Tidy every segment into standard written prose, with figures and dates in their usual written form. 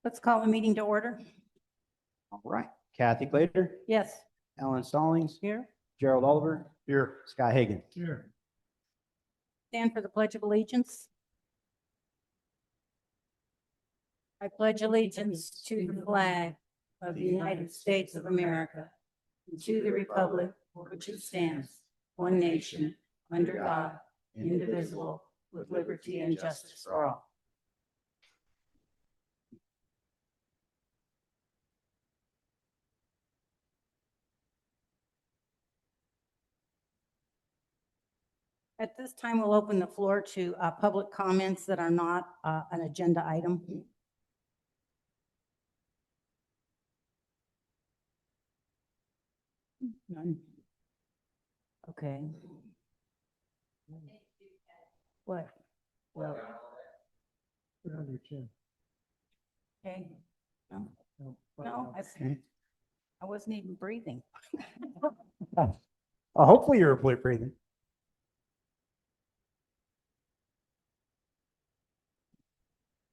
Let's call the meeting to order. All right. Kathy Glader, Yes. Ellen Stallings, Here. Gerald Oliver, Here. Scott Hagan. Here. Stand for the Pledge of Allegiance. I pledge allegiance to the flag of the United States of America and to the republic for which it stands, one nation, under God, indivisible, with liberty and justice for all. At this time, we'll open the floor to public comments that are not an agenda item. None. Okay. What? Well, Put it on your chin. okay. No, No. I wasn't even breathing. Hopefully you're breathing.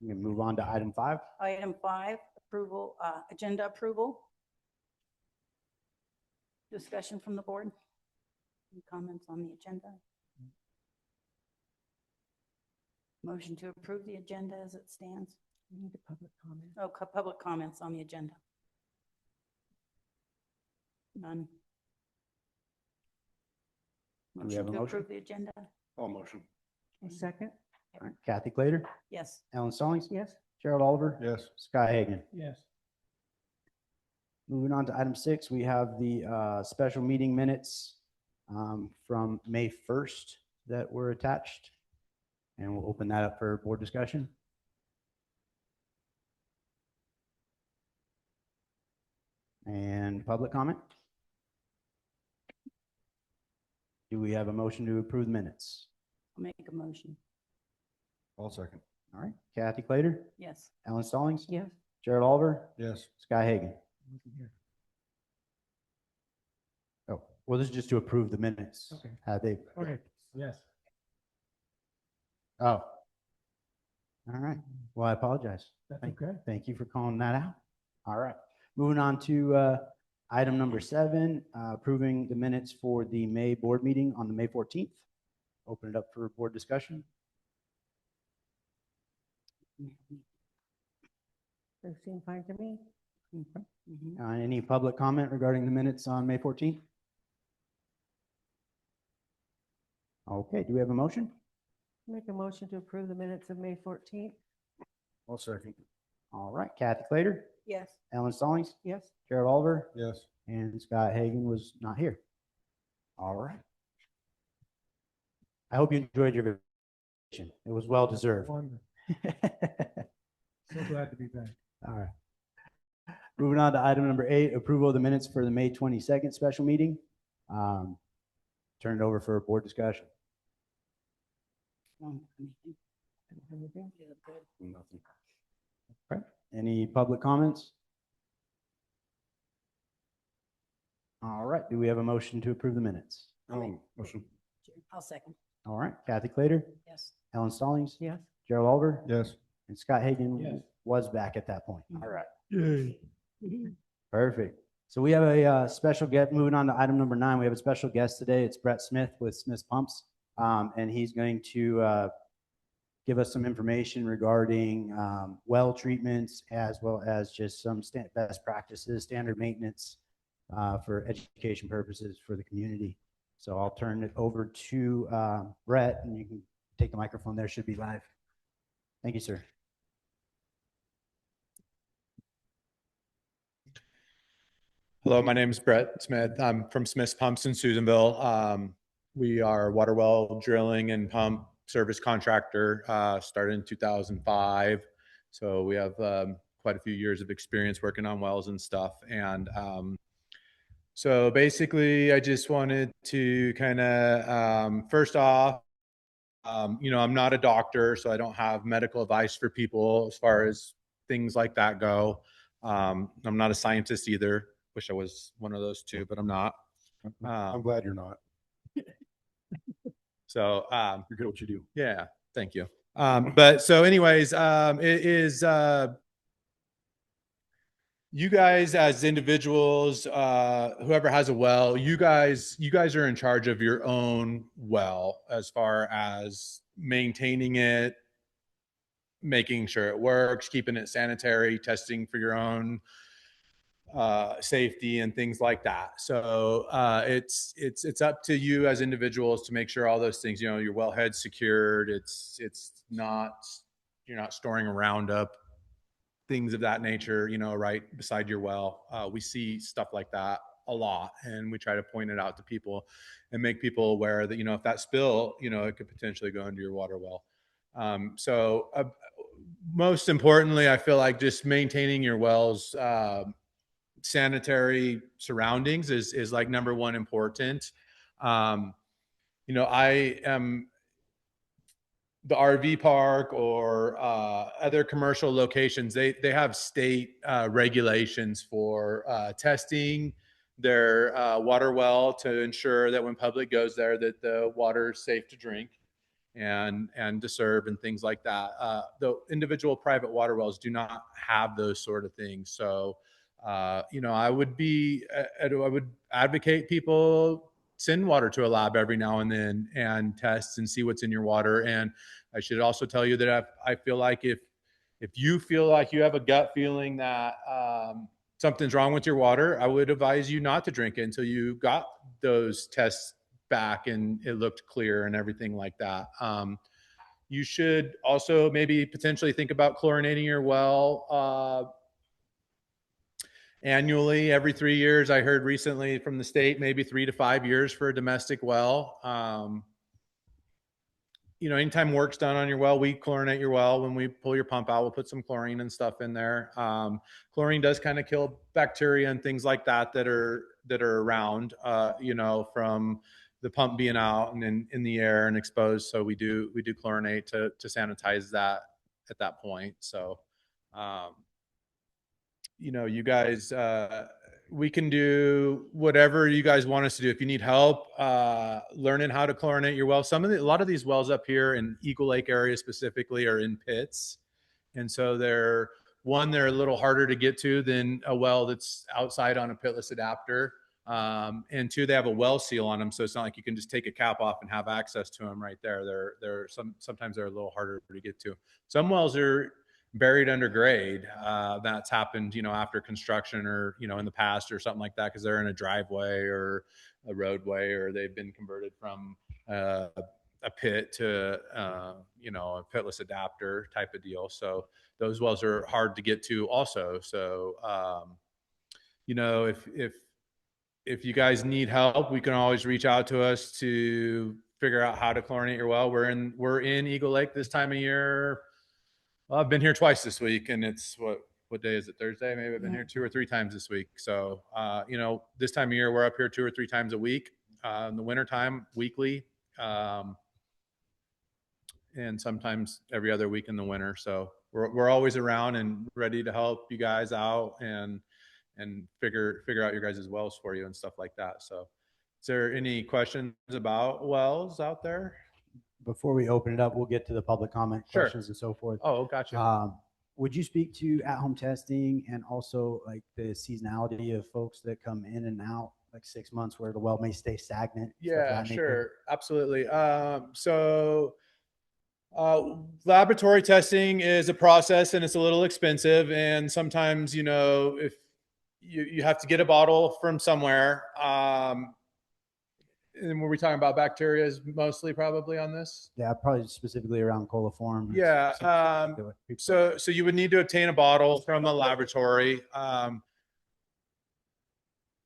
We can move on to item 5. Item 5, approval, agenda approval. Discussion from the board. Any comments on the agenda? Motion to approve the agenda as it stands. We need a public comment. Oh, public comments on the agenda. None. Do we have a To motion? approve the agenda? All motion. A second? All right. Kathy Glader, Yes. Ellen Stallings, Yes. Gerald Oliver, Yes. Scott Hagan. Yes. Moving on to item 6, we have the special meeting minutes from May 1st that were attached. And we'll open that up for board discussion. And public comment? Do we have a motion to approve the minutes? I'll make a motion. All second. All right. Kathy Glader, Yes. Ellen Stallings, Yes. Gerald Oliver, Yes. Scott Hagan. Oh, well, this is just to approve the minutes. Okay. Have they? Okay. Yes. Oh. All right. Well, I apologize. That's Thank- okay. Thank you for calling that out. All right. Moving on to item number 7, approving the minutes for the May board meeting on the May 14th. Open it up for board discussion. They seem fine to me. Mhm. Any public comment regarding the minutes on May 14th? Okay, do we have a motion? Make a motion to approve the minutes of May 14th. All second. All right, Kathy Glader, Yes. Ellen Stallings, Yes. Gerald Oliver, Yes. and Scott Hagan was not here. All right. I hope you enjoyed your vacation. It was well deserved. Wonderful. So glad to be back. All right. Moving on to item number 8, approval of the minutes for the May 22nd special meeting. Turn it over for board discussion. Anything? Nothing. Okay. Any public comments? All right. Do we have a motion to approve the minutes? Motion. I'll second. All right. Kathy Glader, Yes. Ellen Stallings, Yes. Gerald Oliver, Yes. and Scott Hagan Yes. was back at that point. All right. Yay. Perfect. So we have a special guest, moving on to item number 9. We have a special guest today. It's Brett Smith with Smith's Pumps. And he's going to give us some information regarding well treatments, as well as just some best practices, standard maintenance for education purposes for the community. So I'll turn it over to Brett, and you can take the microphone there. Should be live. Thank you, sir. Hello, my name is Brett Smith. I'm from Smith's Pumps in Susanville. We are water well drilling and pump service contractor, started in 2005. So we have quite a few years of experience working on wells and stuff. And so basically, I just wanted to kind of, first off, you know, I'm not a doctor, so I don't have medical advice for people as far as things like that go. I'm not a scientist either. Wish I was one of those two, but I'm not. I'm glad you're not. So You're good at what you do. yeah, thank you. But so anyways, it is you guys as individuals, whoever has a well, you guys are in charge of your own well as far as maintaining it, making sure it works, keeping it sanitary, testing for your own safety and things like that. So it's up to you as individuals to make sure all those things, your wellhead's secured. It's not, you're not storing Roundup, things of that nature, right beside your well. We see stuff like that a lot, and we try to point it out to people and make people aware that, if that spill, it could potentially go into your water well. So most importantly, I feel like just maintaining your wells, sanitary surroundings is like number one important. I am the RV park or other commercial locations, they have state regulations for testing their water well to ensure that when public goes there that the water is safe to drink and to serve and things like that. The individual private water wells do not have those sort of things. So, I would advocate people send water to a lab every now and then and test and see what's in your water. And I should also tell you that I feel like if you feel like you have a gut feeling that something's wrong with your water, I would advise you not to drink it until you got those tests back and it looked clear and everything like that. You should also maybe potentially think about chlorinating your well annually, every 3 years. I heard recently from the state, maybe 3 to 5 years for a domestic well. Anytime work's done on your well, we chlorinate your well. When we pull your pump out, we'll put some chlorine and stuff in there. Chlorine does kind of kill bacteria and things like that are around, from the pump being out and in the air and exposed. So we do chlorinate to sanitize that at that point. So, you guys, we can do whatever you guys want us to do. If you need help learning how to chlorinate your well, a lot of these wells up here in Eagle Lake area specifically are in pits, and so they're a little harder to get to than a well that's outside on a pitless adapter, and two, they have a well seal on them, so it's not like you can just take a cap off and have access to them right there. Sometimes they're a little harder to get to. Some wells are buried under grade. That's happened, after construction or, in the past or something like that, because they're in a driveway or a roadway, or they've been converted from a pit to, a pitless adapter type of deal. So those wells are hard to get to also. So, if you guys need help, we can always reach out to us to figure out how to chlorinate your well. We're in Eagle Lake this time of year. Well, I've been here twice this week, and it's what day is it? Thursday? Maybe I've been here 2 or 3 times this week. So, this time of year, we're up here 2 or 3 times a week. In the wintertime, weekly, and sometimes every other week in the winter. So we're always around and ready to help you guys out and figure out your guys' wells for you and stuff like that. So, is there any questions about wells out there? Before we open it up, we'll get to the public comment questions and so forth. Oh, gotcha. Would you speak to at-home testing and also like the seasonality of folks that come in and out, like 6 months where the well may stay stagnant? Yeah, sure. Absolutely. Laboratory testing is a process, and it's a little expensive. And sometimes, if you have to get a bottle from somewhere, and were we talking about bacteria mostly probably on this? Yeah, probably specifically around coliform. Yeah. So you would need to obtain a bottle from a laboratory.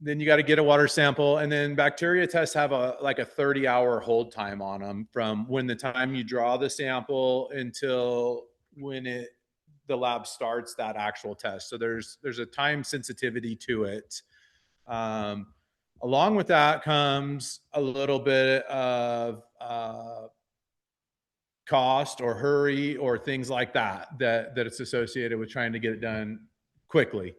Then you got to get a water sample, and then bacteria tests have a 30-hour hold time on them from when the time you draw the sample until when the lab starts that actual test. So there's a time sensitivity to it. Along with that comes a little bit of cost or hurry or things like that it's associated with trying to get it done quickly.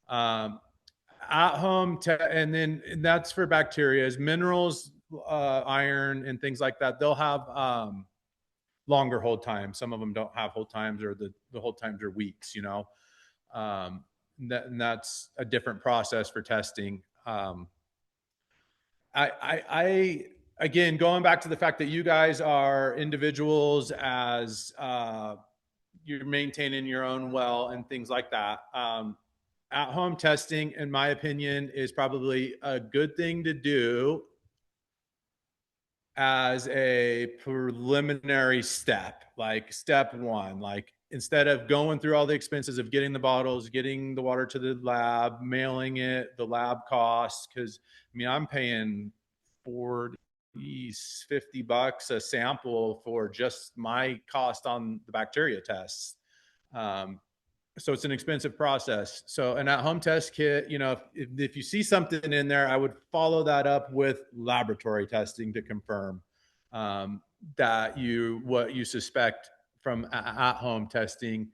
At home, and that's for bacteria. Minerals, iron, and things like that, they'll have longer hold times. Some of them don't have hold times, or the hold times are weeks. and that's a different process for testing. Again, going back to the fact that you guys are individuals as you're maintaining your own well and things like that. At-home testing, in my opinion, is probably a good thing to do as a preliminary step, like step one. Like instead of going through all the expenses of getting the bottles, getting the water to the lab, mailing it, the lab costs, because I mean, I'm paying $40, $50 a sample for just my cost on the bacteria tests. So it's an expensive process. So an at-home test kit, you know, if you see something in there, I would follow that up with laboratory testing to confirm that what you suspect from at-home testing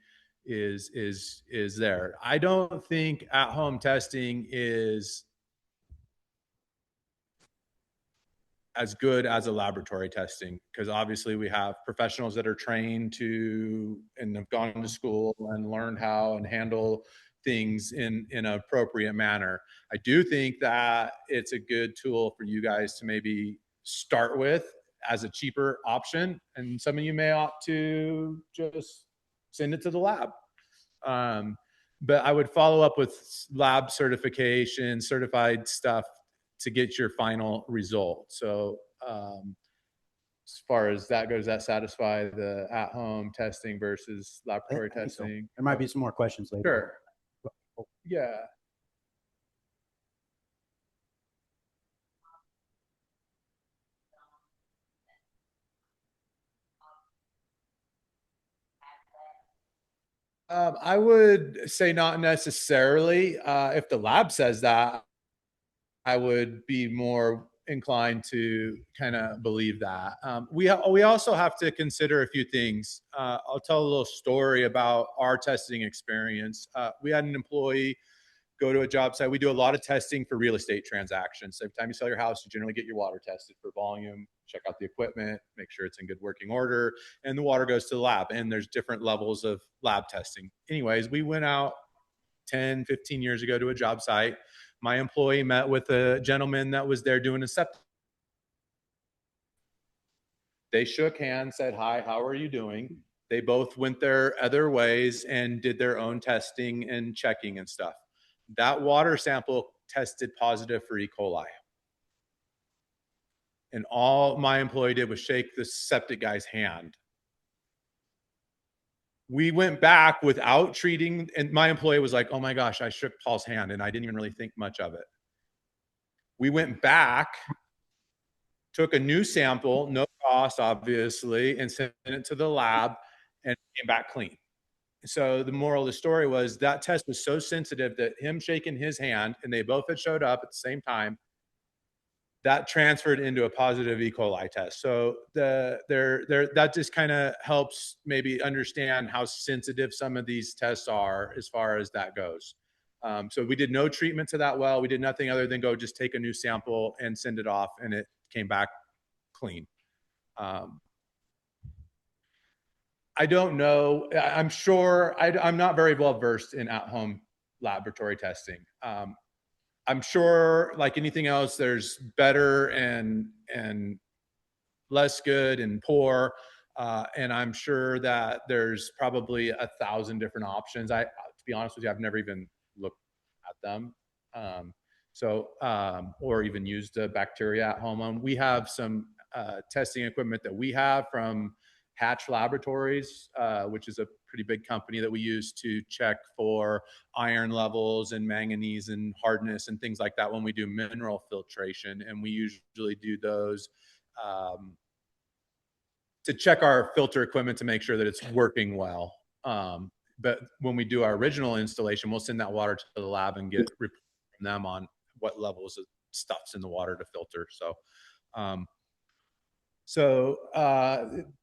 is there. I don't think at-home testing is as good as a laboratory testing, because obviously we have professionals that are trained to and have gone to school and learned how and handle things in an appropriate manner. I do think that it's a good tool for you guys to maybe start with as a cheaper option, and some of you may opt to just send it to the lab. But I would follow up with lab certification, certified stuff to get your final result. So as far as that goes, that satisfy the at-home testing versus laboratory I think so. testing? There might be some more questions later. Sure. Yeah. I would say not necessarily. If the lab says that, I would be more inclined to kind of believe that. We also have to consider a few things. I'll tell a little story about our testing experience. We had an employee go to a job site. We do a lot of testing for real estate transactions. So every time you sell your house, you generally get your water tested for volume, check out the equipment, make sure it's in good working order, and the water goes to the lab. And there's different levels of lab testing. Anyways, we went out 10, 15 years ago to a job site. My employee met with a gentleman that was there doing a septic. They shook hands, said, "Hi, how are you doing?" They both went their other ways and did their own testing and checking and stuff. That water sample tested positive for E. coli. And all my employee did was shake the septic guy's hand. We went back without treating, and my employee was like, "Oh my gosh, I shook Paul's hand and I didn't even really think much of it." We went back, took a new sample, no cost, obviously, and sent it to the lab, and it came back clean. So the moral of the story was that test was so sensitive that him shaking his hand, and they both had showed up at the same time, that transferred into a positive E. coli test. So that just kind of helps maybe understand how sensitive some of these tests are as far as that goes. So we did no treatment to that well. We did nothing other than go just take a new sample and send it off, and it came back clean. I don't know. I'm sure I'm not very well versed in at-home laboratory testing. I'm sure, like anything else, there's better and less good and poor. And I'm sure that there's probably 1,000 different options. To be honest with you, I've never even looked at them. Or even used the bacteria at home. We have some testing equipment that we have from Hatch Laboratories, which is a pretty big company that we use to check for iron levels and manganese and hardness and things like that when we do mineral filtration. And we usually do those to check our filter equipment to make sure that it's working well. But when we do our original installation, we'll send that water to the lab and get reports from them on what levels of stuff's in the water to filter.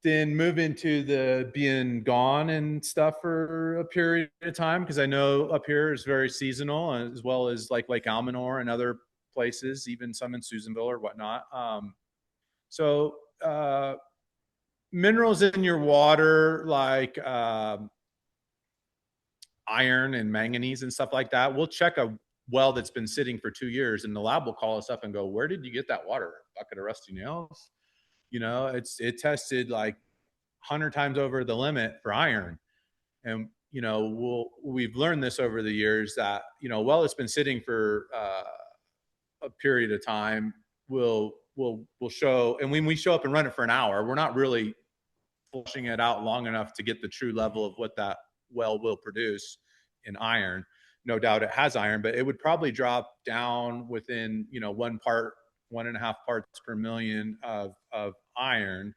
Then move into the being gone and stuff for a period of time, because I know up here is very seasonal, as well as like Lake Almanor and other places, even some in Susanville or whatnot. Minerals in your water, like iron and manganese and stuff like that, we'll check a well that's been sitting for 2 years, and the lab will call us up and go, where did you get that water? Bucket of rusty nails? You know, it tested like 100 times over the limit for iron. And, you know, we've learned this over the years that, you know, well, it's been sitting for a period of time, will show. And when we show up and run it for an hour, we're not really flushing it out long enough to get the true level of what that well will produce in iron. No doubt it has iron, but it would probably drop down within, you know, 1.5 parts per million of iron.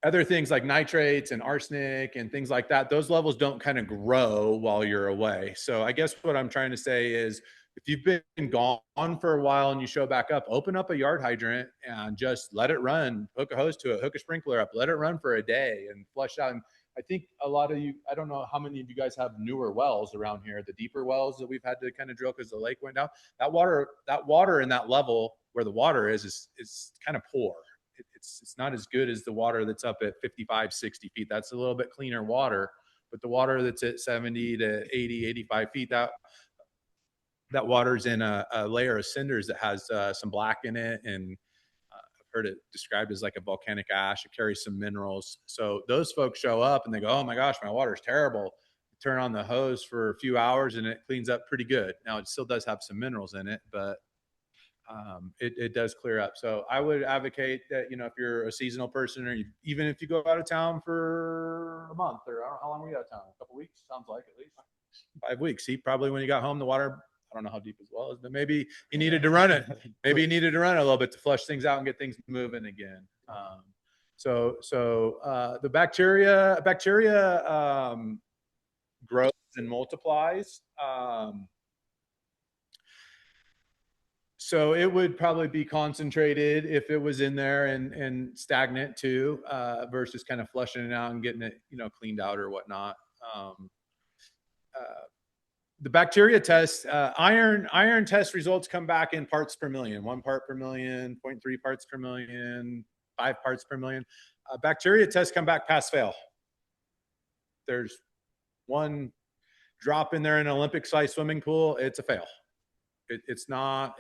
Other things like nitrates and arsenic and things like that, those levels don't kind of grow while you're away. So I guess what I'm trying to say is, if you've been gone for a while and you show back up, open up a yard hydrant and just let it run, hook a hose to it, hook a sprinkler up, let it run for a day and flush out. And I think a lot of you, I don't know how many of you guys have newer wells around here, the deeper wells that we've had to kind of drill because the lake went down. That water in that level where the water is kind of poor. It's not as good as the water that's up at 55, 60 feet. That's a little bit cleaner water, but the water that's at 70 to 80, 85 feet, that water's in a layer of cinders that has some black in it, and I've heard it described as like a volcanic ash. It carries some minerals. So those folks show up and they go, oh my gosh, my water's terrible. You turn on the hose for a few hours and it cleans up pretty good. Now it still does have some minerals in it, but it does clear up. So I would advocate that, you know, if you're a seasonal person, or even if you go out of town for a month, or I don't know how long were you out of town? A couple weeks, sounds like, at least 5 weeks. See, probably when you got home, the water, I don't know how deep his well is, but maybe he needed to run it. Maybe he needed to run it a little bit to flush things out and get things moving again. The bacteria grows and multiplies. So it would probably be concentrated if it was in there and stagnant too, versus kind of flushing it out and getting it, you know, cleaned out or whatnot. The bacteria test, iron test results come back in parts per million, 1 part per million, 0.3 parts per million, 5 parts per million. Bacteria tests come back pass fail. There's one drop in there in an Olympic sized swimming pool, it's a fail. It's not,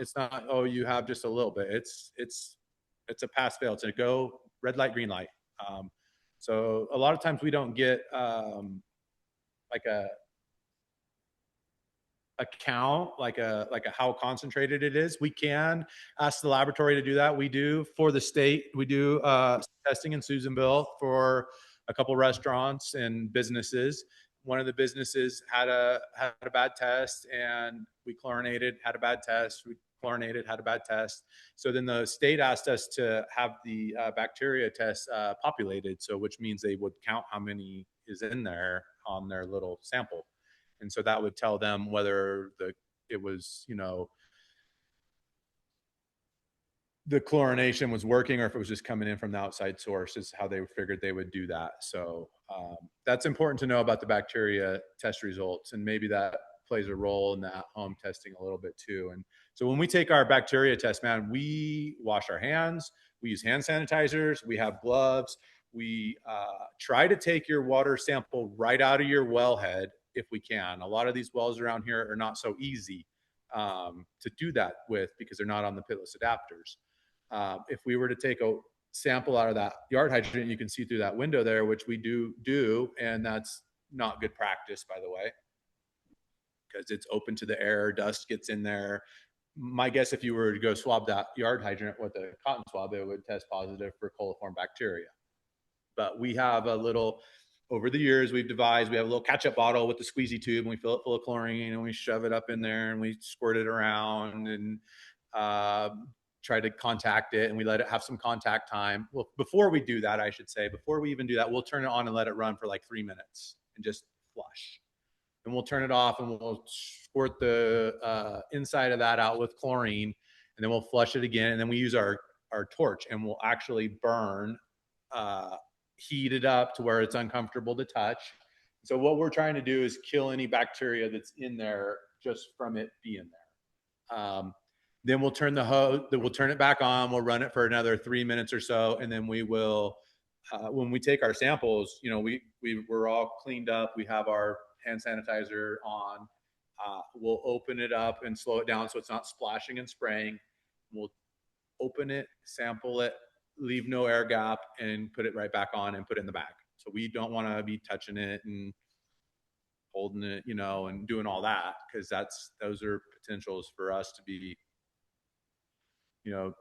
oh, you have just a little bit. It's a pass fail. It's a go, red light, green light. So a lot of times we don't get like a count, like a how concentrated it is. We can ask the laboratory to do that. We do for the state. We do testing in Susanville for a couple restaurants and businesses. One of the businesses had a bad test, and we chlorinated, had a bad test. We chlorinated, had a bad test. So then the state asked us to have the bacteria test populated. So which means they would count how many is in there on their little sample. And so that would tell them whether it was, you know, the chlorination was working, or if it was just coming in from the outside source, is how they figured they would do that. So that's important to know about the bacteria test results, and maybe that plays a role in that home testing a little bit too. And so when we take our bacteria test, man, we wash our hands, we use hand sanitizers, we have gloves, we try to take your water sample right out of your wellhead if we can. A lot of these wells around here are not so easy to do that with, because they're not on the pitless adapters. If we were to take a sample out of that yard hydrant, you can see through that window there, which we do, and that's not good practice, by the way, because it's open to the air, dust gets in there. My guess, if you were to go swab that yard hydrant with a cotton swab, it would test positive for coliform bacteria. But we have a little, over the years, we have a little catch-up bottle with the squeezy tube, and we fill it full of chlorine, and we shove it up in there, and we squirt it around, and try to contact it, and we let it have some contact time. Well, before we do that, I should say, before we even do that, we'll turn it on and let it run for like 3 minutes and just flush. And we'll turn it off, and we'll squirt the inside of that out with chlorine, and then we'll flush it again. And then we use our torch, and we'll actually burn, heat it up to where it's uncomfortable to touch. So what we're trying to do is kill any bacteria that's in there just from it being there. Then we'll turn it back on. We'll run it for another 3 minutes or so, and then we will when we take our samples, we're all cleaned up. We have our hand sanitizer on. We'll open it up and slow it down so it's not splashing and spraying. We'll open it, sample it, leave no air gap, and put it right back on and put it in the bag. So we don't want to be touching it and holding it, and doing all that, because those are potentials for us to be,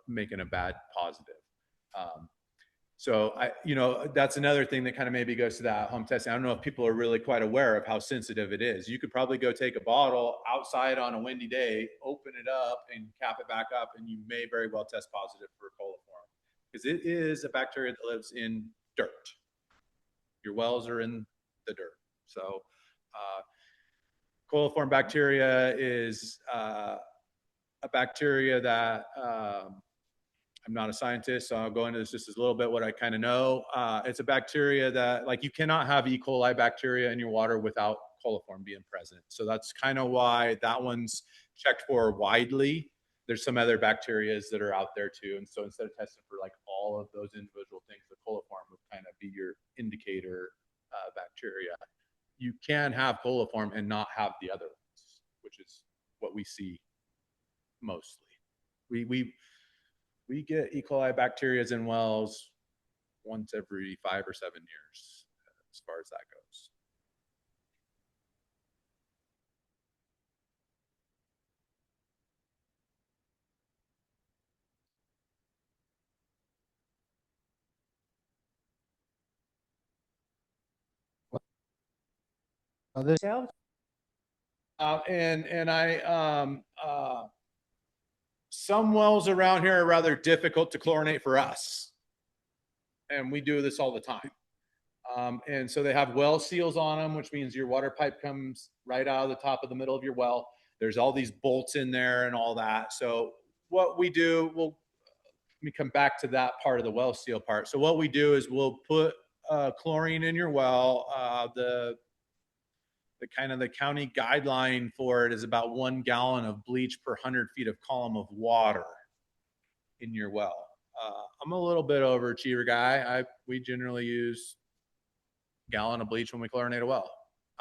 making a bad positive. So that's another thing that kind of maybe goes to that home testing. I don't know if people are really quite aware of how sensitive it is. You could probably go take a bottle outside on a windy day, open it up and cap it back up, and you may very well test positive for coliform, because it is a bacteria that lives in dirt. Your wells are in the dirt. So coliform bacteria is a bacteria that I'm not a scientist, so I'll go into this just a little bit what I kind of know. It's a bacteria that, like, you cannot have E. coli bacteria in your water without coliform being present. So that's kind of why that one's checked for widely. There's some other bacterias that are out there too. And so instead of testing for like all of those individual things, the coliform would kind of be your indicator bacteria. You can have coliform and not have the other ones, which is what we see mostly. We get E. coli bacteria in wells once every 5 or 7 years, as far as that goes. Joe? Some wells around here are rather difficult to chlorinate for us, and we do this all the time. And so they have well seals on them, which means your water pipe comes right out of the top of the middle of your well. There's all these bolts in there and all that. So what we do, let me come back to that part of the well seal part. So what we do is we'll put chlorine in your well. The county guideline for it is about 1 gallon of bleach per 100 feet of column of water in your well. I'm a little bit overachiever guy. We generally use a gallon of bleach when we chlorinate a well.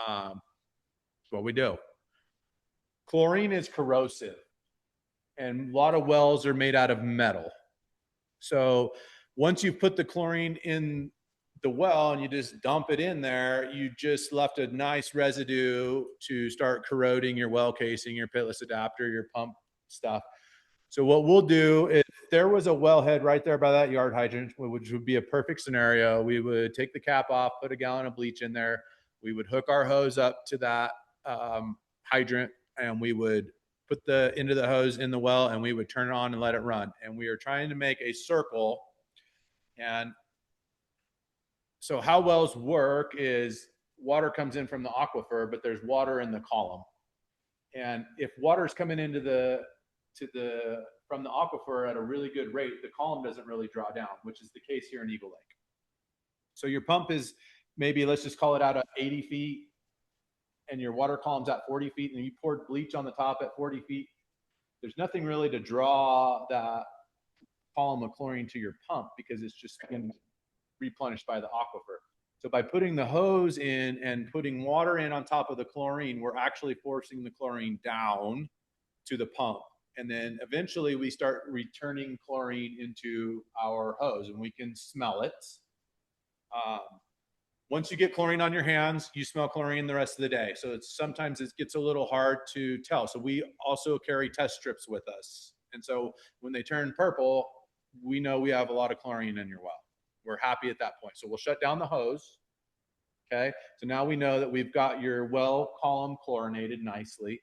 That's what we do. Chlorine is corrosive, and a lot of wells are made out of metal. So once you put the chlorine in the well and you just dump it in there, you just left a nice residue to start corroding your well casing, your pitless adapter, your pump stuff. So what we'll do is, if there was a wellhead right there by that yard hydrant, which would be a perfect scenario, we would take the cap off, put a gallon of bleach in there. We would hook our hose up to that hydrant, and we would put the end of the hose in the well, and we would turn it on and let it run. And we are trying to make a circle. And so how wells work is water comes in from the aquifer, but there's water in the column. And if water is coming into from the aquifer at a really good rate, the column doesn't really draw down, which is the case here in Eagle Lake. So your pump is maybe, let's just call it out at 80 feet, and your water column's at 40 feet, and you poured bleach on the top at 40 feet. There's nothing really to draw that column of chlorine to your pump, because it's just being replenished by the aquifer. So by putting the hose in and putting water in on top of the chlorine, we're actually forcing the chlorine down to the pump. And then eventually we start returning chlorine into our hose, and we can smell it. Once you get chlorine on your hands, you smell chlorine the rest of the day. So sometimes it gets a little hard to tell. So we also carry test strips with us. And so when they turn purple, we know we have a lot of chlorine in your well. We're happy at that point. So we'll shut down the hose. Okay. So now we know that we've got your well column chlorinated nicely.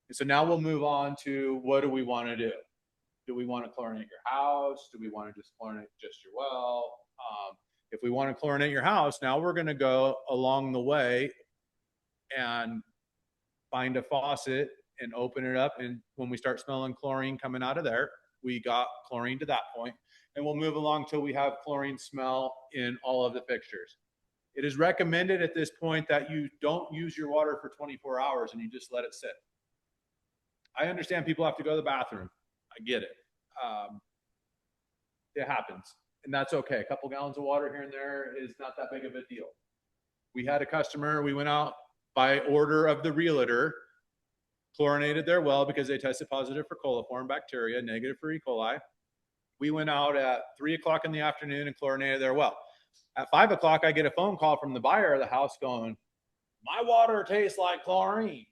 And so now we'll move on to, what do we want to do? Do we want to chlorinate your house? Do we want to just chlorinate just your well? If we want to chlorinate your house, now we're going to go along the way and find a faucet and open it up. And when we start smelling chlorine coming out of there, we got chlorine to that point. And we'll move along till we have chlorine smell in all of the fixtures. It is recommended at this point that you don't use your water for 24 hours and you just let it sit. I understand people have to go to the bathroom. I get it. It happens. And that's okay. A couple gallons of water here and there is not that big of a deal. We had a customer, we went out by order of the realtor, chlorinated their well because they tested positive for coliform bacteria, negative for E. coli. We went out at 3 o'clock in the afternoon and chlorinated their well. At 5 o'clock, I get a phone call from the buyer of the house going, my water tastes like chlorine.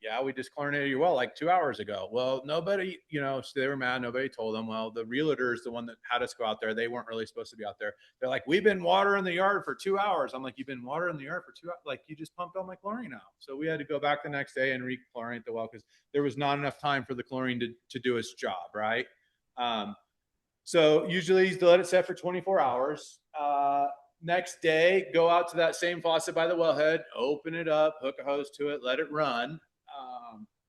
Yeah, we just chlorinated your well like 2 hours ago. Well, nobody, so they were mad. Nobody told them. Well, the realtor is the one that had us go out there. They weren't really supposed to be out there. They're like, we've been watering the yard for 2 hours. I'm like, you've been watering the yard for 2 hours? Like, you just pumped all my chlorine out. So we had to go back the next day and re-chlorinate the well because there was not enough time for the chlorine to do its job, right? So usually you let it set for 24 hours. Next day, go out to that same faucet by the wellhead, open it up, hook a hose to it, let it run.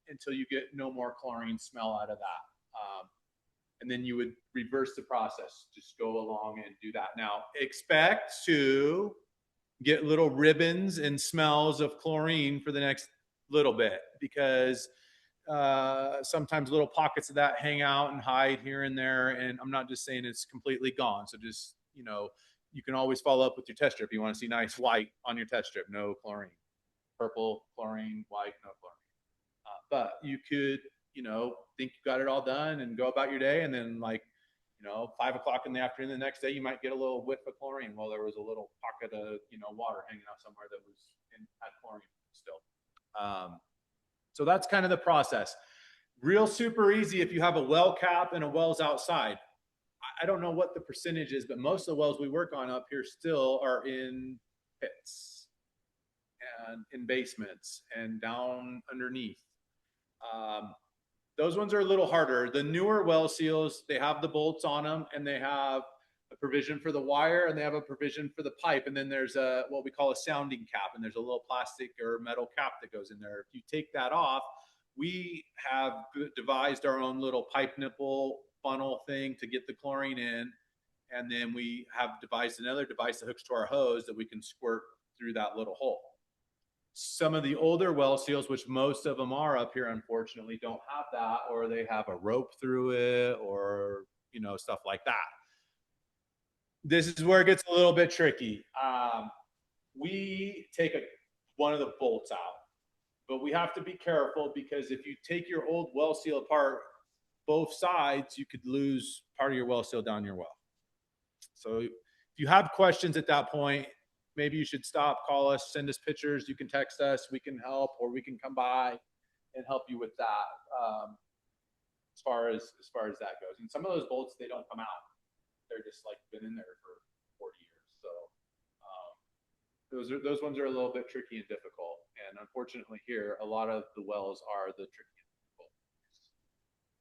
Until you get no more chlorine smell out of that. And then you would reverse the process. Just go along and do that. Now, expect to get little ribbons and smells of chlorine for the next little bit because sometimes little pockets of that hang out and hide here and there. And I'm not just saying it's completely gone. So just, you can always follow up with your test strip. You want to see nice white on your test strip, no chlorine. Purple, chlorine, white, no chlorine. But you could, think you got it all done and go about your day. And then 5 o'clock in the afternoon, the next day, you might get a little whiff of chlorine. Well, there was a little pocket of, water hanging out somewhere that had chlorine still. So that's kind of the process. Real super easy if you have a well cap and a well's outside. I don't know what the percentage is, but most of the wells we work on up here still are in pits and in basements and down underneath. Those ones are a little harder. The newer well seals, they have the bolts on them and they have a provision for the wire and they have a provision for the pipe. And then there's what we call a sounding cap, and there's a little plastic or metal cap that goes in there. If you take that off, we have devised our own little pipe nipple funnel thing to get the chlorine in. And then we have devised another device that hooks to our hose that we can squirt through that little hole. Some of the older well seals, which most of them are up here, unfortunately, don't have that, or they have a rope through it, or stuff like that. This is where it gets a little bit tricky. We take one of the bolts out, but we have to be careful because if you take your old well seal apart, both sides, you could lose part of your well seal down your well. So if you have questions at that point, maybe you should stop, call us, send us pictures. You can text us, we can help, or we can come by and help you with that. As far as that goes. And some of those bolts, they don't come out. They're just been in there for 40 years. So those ones are a little bit tricky and difficult. And unfortunately here, a lot of the wells are the tricky and difficult.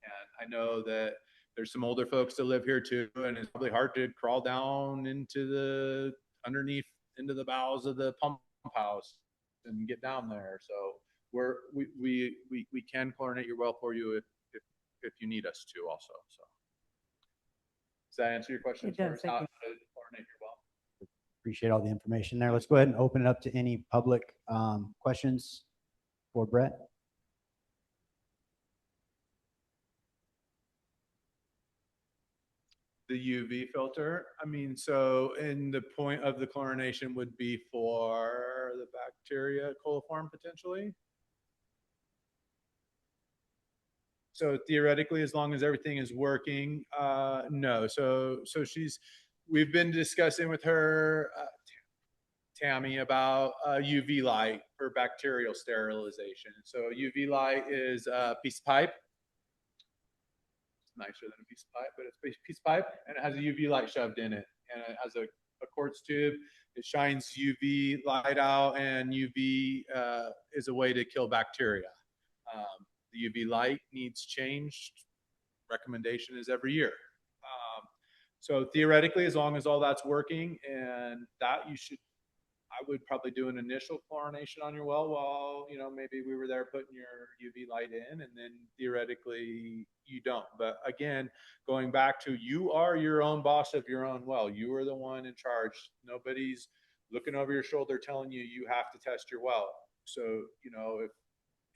And I know that there's some older folks that live here too, and it's probably hard to crawl down into the bowels of the pump house and get down there. So we can chlorinate your well for you if you need us to also. So does that answer your question? It does. How to chlorinate your well? Appreciate all the information there. Let's go ahead and open it up to any public questions for Brett. The UV filter, so in the point of the chlorination would be for the bacteria coliform potentially. So theoretically, as long as everything is working, no. So we've been discussing with her, Tammy, about UV light for bacterial sterilization. So UV light is a piece of pipe. Nicer than a piece of pipe, but it's a piece of pipe and it has a UV light shoved in it, and it has a quartz tube. It shines UV light out, and UV is a way to kill bacteria. The UV light needs changed. Recommendation is every year. So theoretically, as long as all that's working, and that I would probably do an initial chlorination on your well while, maybe we were there putting your UV light in, and then theoretically you don't. But again, going back to, you are your own boss of your own well. You are the one in charge. Nobody's looking over your shoulder telling you have to test your well. So,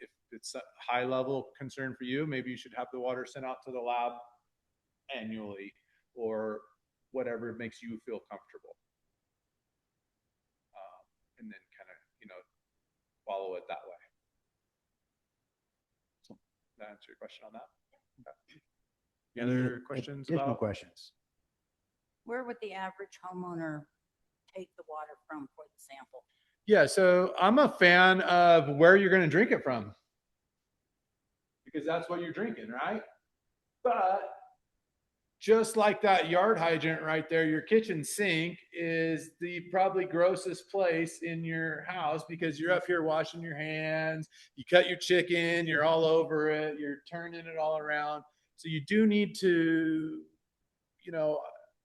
if it's a high level concern for you, maybe you should have the water sent out to the lab annually, or whatever makes you feel comfortable. And then kind of, follow it that way. So that answer your question on that? Okay. Any other questions Additional about? questions? Where would the average homeowner take the water from for the sample? Yeah, so I'm a fan of where you're going to drink it from, because that's what you're drinking, right? But just like that yard hydrant right there, your kitchen sink is the probably grossest place in your house, because you're up here washing your hands, you cut your chicken, you're all over it, you're turning it all around. So you do need to,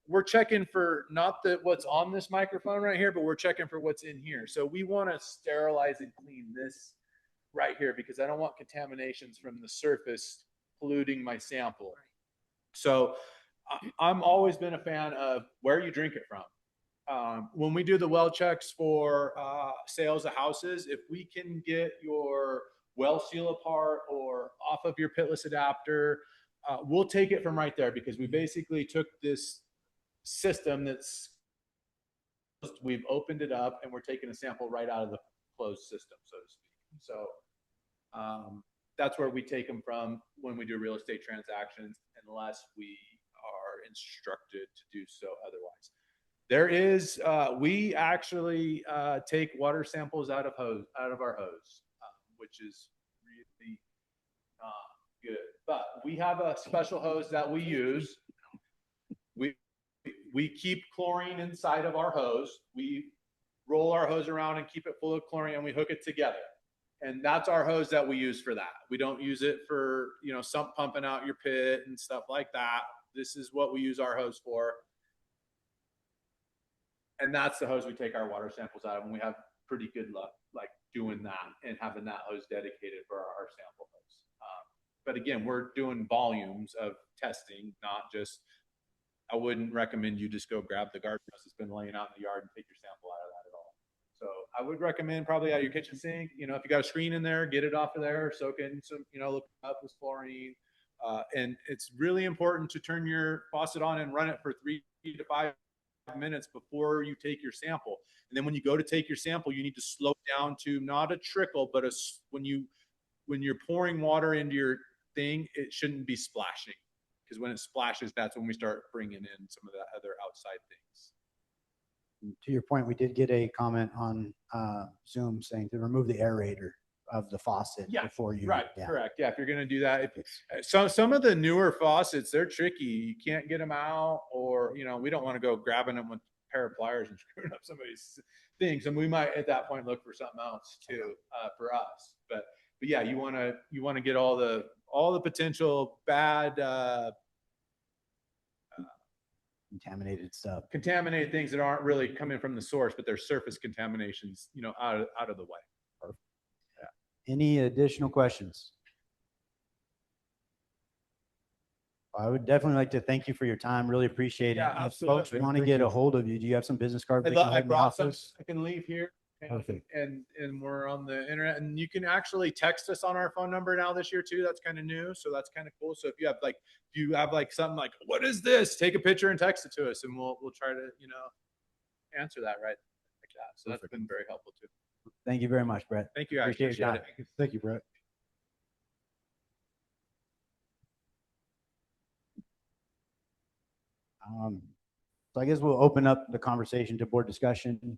we're checking for not what's on this microphone right here, but we're checking for what's in here. So we want to sterilize and clean this right here, because I don't want contaminations from the surface polluting my sample. So I'm always been a fan of where you drink it from. When we do the well checks for sales of houses, if we can get your well seal apart or off of your pitless adapter, we'll take it from right there, because we basically took this system we've opened it up and we're taking a sample right out of the closed system, so to speak. So that's where we take them from when we do real estate transactions, unless we are instructed to do so otherwise. There is, we actually take water samples out of our hose, which is really good. But we have a special hose that we use. We keep chlorine inside of our hose. We roll our hose around and keep it full of chlorine, and we hook it together. And that's our hose that we use for that. We don't use it for, sump pumping out your pit and stuff like that. This is what we use our hose for. And that's the hose we take our water samples out of, and we have pretty good luck like doing that and having that hose dedicated for our sample hose. But again, we're doing volumes of testing, not just, I wouldn't recommend you just go grab the garden hose that's been laying out in the yard and take your sample out of that at all. So I would recommend probably out of your kitchen sink, if you got a screen in there, get it off of there, soak in some, look up with chlorine. And it's really important to turn your faucet on and run it for 3 to 5 minutes before you take your sample. And then when you go to take your sample, you need to slow down to not a trickle, but when you're pouring water into your thing, it shouldn't be splashing, because when it splashes, that's when we start bringing in some of the other outside things. To your point, we did get a comment on Zoom saying to remove the aerator of the faucet before you. Right, correct. Yeah, if you're going to do that. Some of the newer faucets, they're tricky. You can't get them out, or, we don't want to go grabbing them with a pair of pliers and screwing up somebody's things. And we might at that point look for something else too, for us. But yeah, you want to get all the potential bad, contaminated things that aren't really coming from the source, but they're surface contaminations, out of the way. Perfect. Yeah. Any additional questions? I would definitely like to thank you for your time. Really appreciate it. Yeah, If absolutely. folks want to get a hold of you, do you have some business cards? I brought some. I can leave here. Perfect. And we're on the internet, and you can actually text us on our phone number now this year too. That's kind of new, so that's kind of cool. So if you have like something like, what is this? Take a picture and text it to us, and we'll try to answer that right like that. So that's been very helpful too. Thank you very much, Brett. Thank you. I Appreciate your appreciate time. it. Thank you, Brett. So I guess we'll open up the conversation to board discussion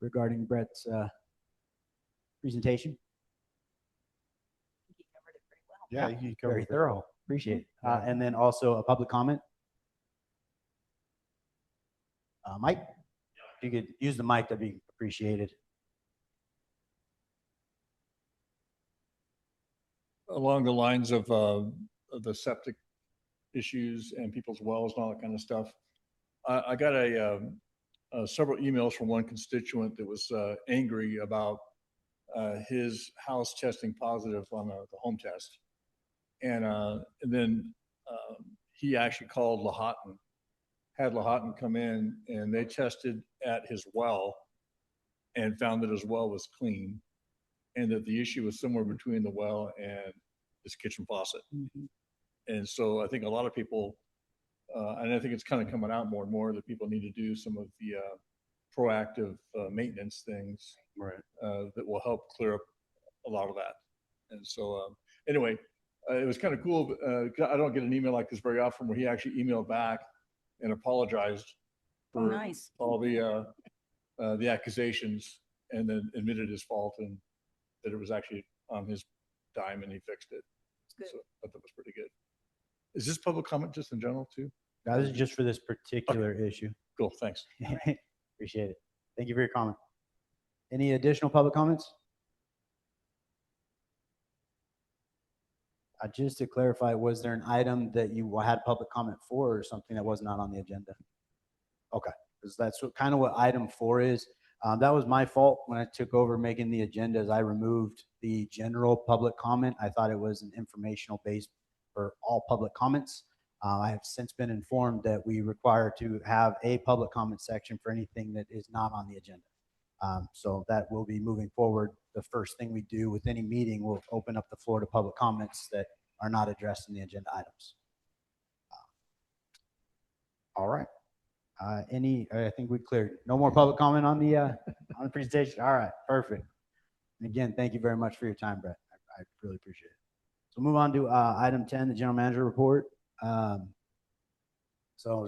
regarding Brett's presentation. He covered it pretty well. Yeah, you covered Very it. thorough. Appreciate it. And then also a public comment. Mike, if you could use the mic, that'd be appreciated. Along the lines of the septic issues and people's wells and all that kind of stuff, I got several emails from one constituent that was angry about his house testing positive on the home test, and then he actually called Lahontan, had Lahontan come in, and they tested at his well and found that his well was clean, and that the issue was somewhere between the well and his kitchen faucet. And so I think a lot of people And I think it's kind of coming out more and more that people need to do some of the proactive maintenance things Right. that will help clear up a lot of that. And so anyway, it was kind of cool. I don't get an email like this very often where he actually emailed back and apologized Oh, for nice. all the accusations and then admitted his fault and that it was actually on his dime and he fixed it. Good. So I thought that was pretty good. Is this public comment just in general too? That is just for this particular issue. Cool, thanks. Appreciate it. Thank you for your comment. Any additional public comments? Just to clarify, was there an item that you had public comment for or something that was not on the agenda? Okay, because that's kind of what item 4 is. That was my fault when I took over making the agendas. I removed the general public comment. I thought it was an informational base for all public comments. I have since been informed that we require to have a public comment section for anything that is not on the agenda. So that will be moving forward. The first thing we do with any meeting, we'll open up the floor to public comments that are not addressed in the agenda items. All right. I think we cleared. No more public comment on the presentation. All right, perfect. And again, thank you very much for your time, Brett. I really appreciate it. So move on to item 10, the general manager report. So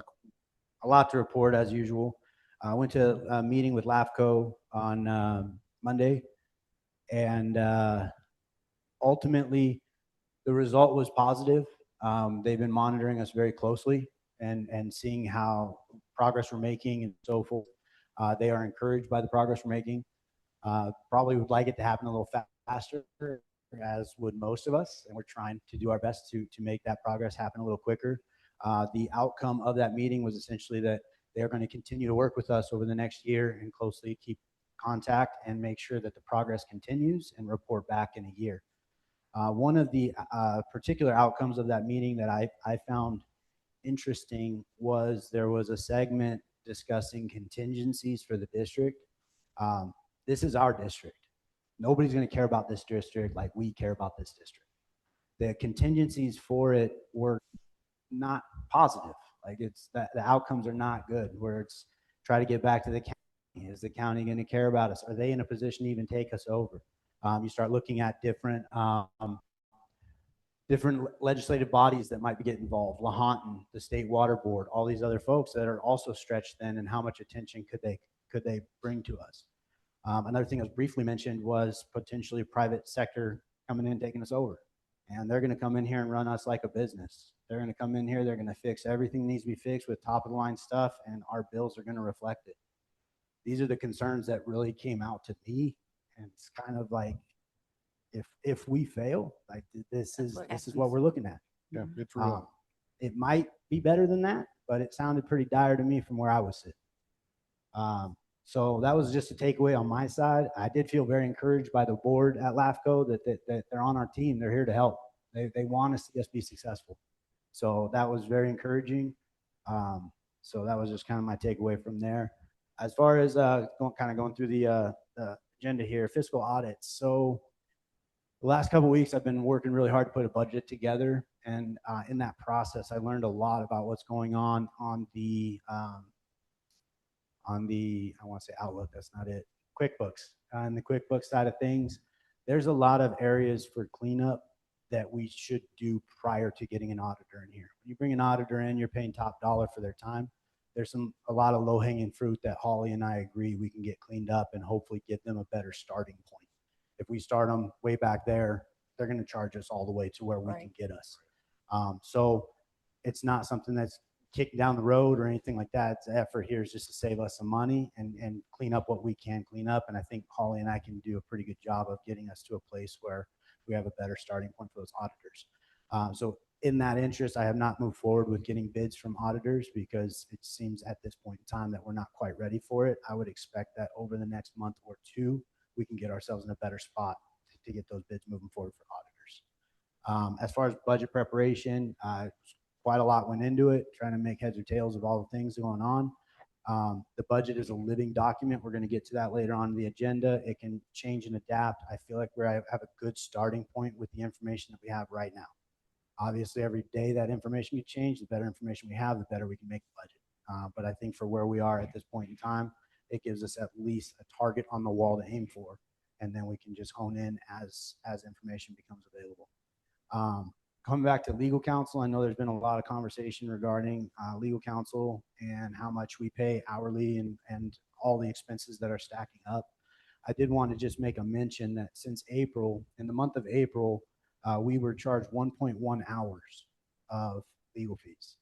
a lot to report as usual. I went to a meeting with LAFCO on Monday, and ultimately the result was positive. They've been monitoring us very closely and seeing how progress we're making and so forth. They are encouraged by the progress we're making. Probably would like it to happen a little faster, as would most of us, and we're trying to do our best to make that progress happen a little quicker. The outcome of that meeting was essentially that they're going to continue to work with us over the next year and closely keep contact and make sure that the progress continues and report back in a year. One of the particular outcomes of that meeting that I found interesting was there was a segment discussing contingencies for the district. This is our district. Nobody's going to care about this district like we care about this district. The contingencies for it were not positive. Like it's that the outcomes are not good, where it's try to get back to the county. Is the county going to care about us? Are they in a position to even take us over? You start looking at different legislative bodies that might be getting involved, Lahontan, the State Water Board, all these other folks that are also stretched thin, and how much attention could they bring to us? Another thing that was briefly mentioned was potentially private sector coming in and taking us over. And they're going to come in here and run us like a business. They're going to come in here, they're going to fix everything that needs to be fixed with top of the line stuff, and our bills are going to reflect it. These are the concerns that really came out to me. And it's kind of like, if we fail, like this is what we're looking at. Yeah, it's real. It might be better than that, but it sounded pretty dire to me from where I was sitting. So that was just a takeaway on my side. I did feel very encouraged by the board at LAFCO that they're on our team. They're here to help. They want to see us be successful. So that was very encouraging. So that was just kind of my takeaway from there. As far as going through the agenda here, fiscal audits. So the last couple of weeks, I've been working really hard to put a budget together. And in that process, I learned a lot about what's going on the I want to say Outlook, that's not it, QuickBooks. On the QuickBooks side of things, there's a lot of areas for cleanup that we should do prior to getting an auditor in here. When you bring an auditor in, you're paying top dollar for their time. There's a lot of low-hanging fruit that Holly and I agree we can get cleaned up and hopefully give them a better starting point. If we start them way back there, they're going to charge us all the way to where we can get us. So it's not something that's kicked down the road or anything like that. The effort here is just to save us some money and clean up what we can clean up. And I think Holly and I can do a pretty good job of getting us to a place where we have a better starting point for those auditors. So in that interest, I have not moved forward with getting bids from auditors because it seems at this point in time that we're not quite ready for it. I would expect that over the next month or two, we can get ourselves in a better spot to get those bids moving forward for auditors. As far as budget preparation, quite a lot went into it, trying to make heads or tails of all the things going on. The budget is a living document. We're going to get to that later on in the agenda. It can change and adapt. I feel like we have a good starting point with the information that we have right now. Obviously, every day that information can change. The better information we have, the better we can make the budget. But I think for where we are at this point in time, it gives us at least a target on the wall to aim for, and then we can just hone in as information becomes available. Coming back to legal counsel, I know there's been a lot of conversation regarding legal counsel and how much we pay hourly and all the expenses that are stacking up. I did want to just make a mention that since April, in the month of April, we were charged 1.1 hours of legal fees.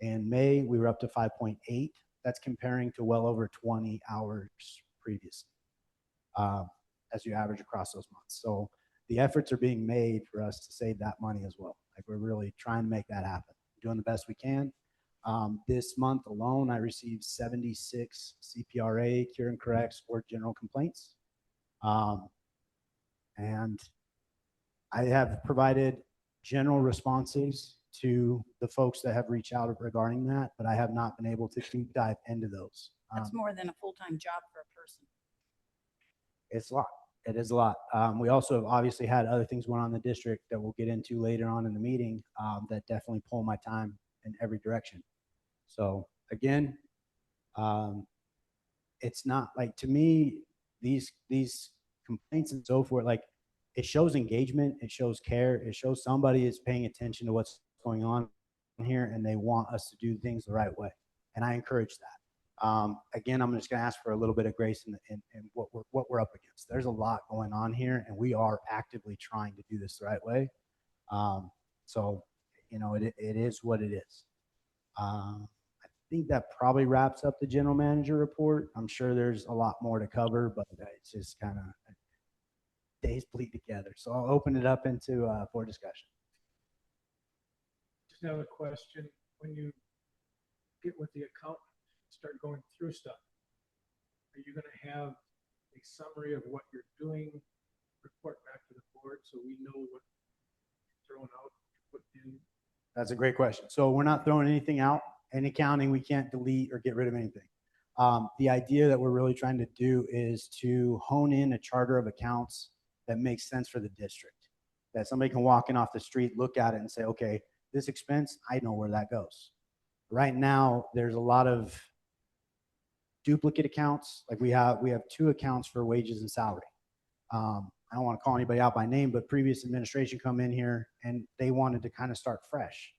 In May, we were up to 5.8. That's comparing to well over 20 hours previously, as you average across those months. So the efforts are being made for us to save that money as well. Like, we're really trying to make that happen, doing the best we can. This month alone, I received 76 CPRA, cure and corrects, or general complaints. And I have provided general responses to the folks that have reached out regarding that, but I have not been able to deep dive into those. That's more than a full-time job for a person. It's a lot. It is a lot. We also have obviously had other things going on in the district that we'll get into later on in the meeting that definitely pull my time in every direction. So again, it's not like, to me, these complaints and so forth, like, it shows engagement, it shows care, it shows somebody is paying attention to what's going on here and they want us to do things the right way. And I encourage that. Again, I'm just going to ask for a little bit of grace in what we're up against. There's a lot going on here, and we are actively trying to do this the right way. So, you know, it is what it is. I think that probably wraps up the general manager report. I'm sure there's a lot more to cover, but it's just kind of days bleed together. So I'll open it up into for discussion. Just have a question. When you get with the accountant, start going through stuff, are you going to have a summary of what you're doing, report back to the board so we know what you're throwing out, put in? That's a great question. So we're not throwing anything out. In accounting, we can't delete or get rid of anything. The idea that we're really trying to do is to hone in a charter of accounts that makes sense for the district, that somebody can walk in off the street, look at it and say, okay, this expense, I know where that goes. Right now, there's a lot of duplicate accounts. Like, we have 2 accounts for wages and salary. I don't want to call anybody out by name, but previous administration come in here and they wanted to kind of start fresh,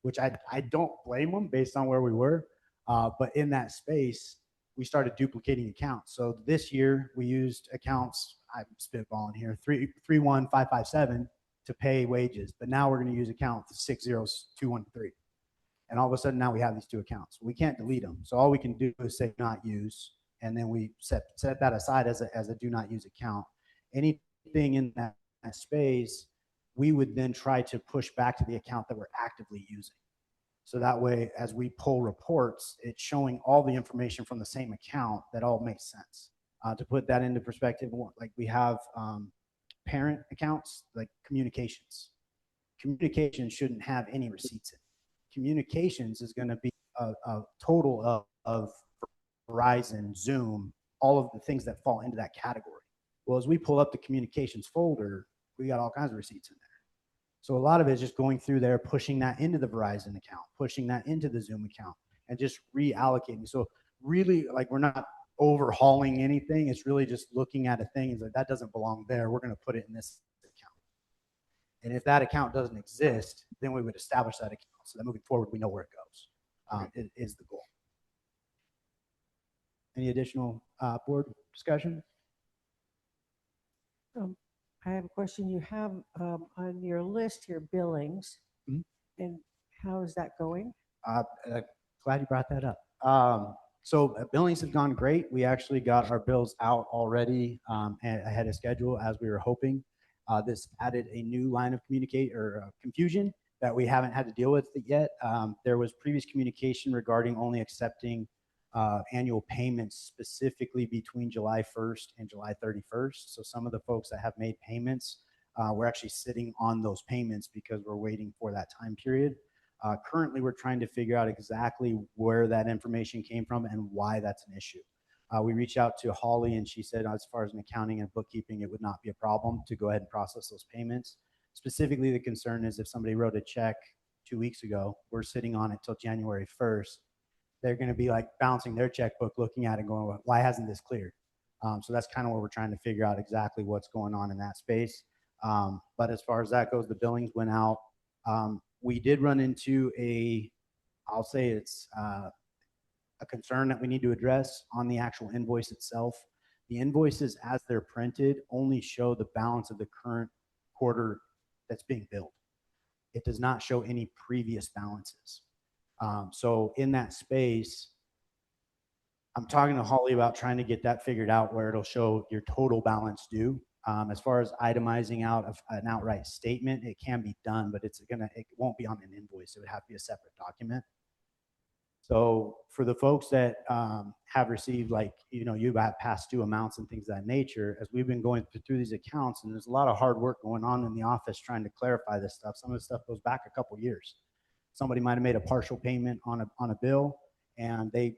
which I don't blame them based on where we were. But in that space, we started duplicating accounts. So this year we used accounts, I'm spitballing here, 31557 to pay wages. But now we're going to use account 60213. And all of a sudden now we have these 2 accounts. We can't delete them. So all we can do is say not use. And then we set that aside as a do not use account. Anything in that space, we would then try to push back to the account that we're actively using. So that way, as we pull reports, it's showing all the information from the same account that all makes sense. To put that into perspective, like, we have parent accounts, like communications. Communications shouldn't have any receipts in it. Communications is going to be a total of Verizon, Zoom, all of the things that fall into that category. Well, as we pull up the communications folder, we got all kinds of receipts in there. So a lot of it is just going through there, pushing that into the Verizon account, pushing that into the Zoom account, and just reallocating. So really, like, we're not overhauling anything. It's really just looking at a thing and like, that doesn't belong there. We're going to put it in this account. And if that account doesn't exist, then we would establish that account so that moving forward, we know where it goes. It is the goal. Any additional board discussion? I have a question. You have on your list here billings, and how is that going? Glad you brought that up. So billings have gone great. We actually got our bills out already ahead of schedule as we were hoping. This added a new line of confusion that we haven't had to deal with yet. There was previous communication regarding only accepting annual payments specifically between July 1st and July 31st. So some of the folks that have made payments, we're actually sitting on those payments because we're waiting for that time period. Currently, we're trying to figure out exactly where that information came from and why that's an issue. We reached out to Holly and she said, as far as an accounting and bookkeeping, it would not be a problem to go ahead and process those payments. specifically the concern is if somebody wrote a check 2 weeks ago, we're sitting on it till January 1st, they're going to be like bouncing their checkbook, looking at it going, well, why hasn't this cleared? So that's kind of where we're trying to figure out exactly what's going on in that space. But as far as that goes, the billings went out. We did run into I'll say it's a concern that we need to address on the actual invoice itself. The invoices as they're printed only show the balance of the current quarter that's being billed. It does not show any previous balances. So in that space, I'm talking to Holly about trying to get that figured out where it'll show your total balance due. As far as itemizing out of an outright statement, it can be done, but it won't be on an invoice. It would have to be a separate document. So for the folks that have received, like, you have past due amounts and things of that nature, as we've been going through these accounts, and there's a lot of hard work going on in the office trying to clarify this stuff. Some of the stuff goes back a couple years. Somebody might have made a partial payment on a bill, and they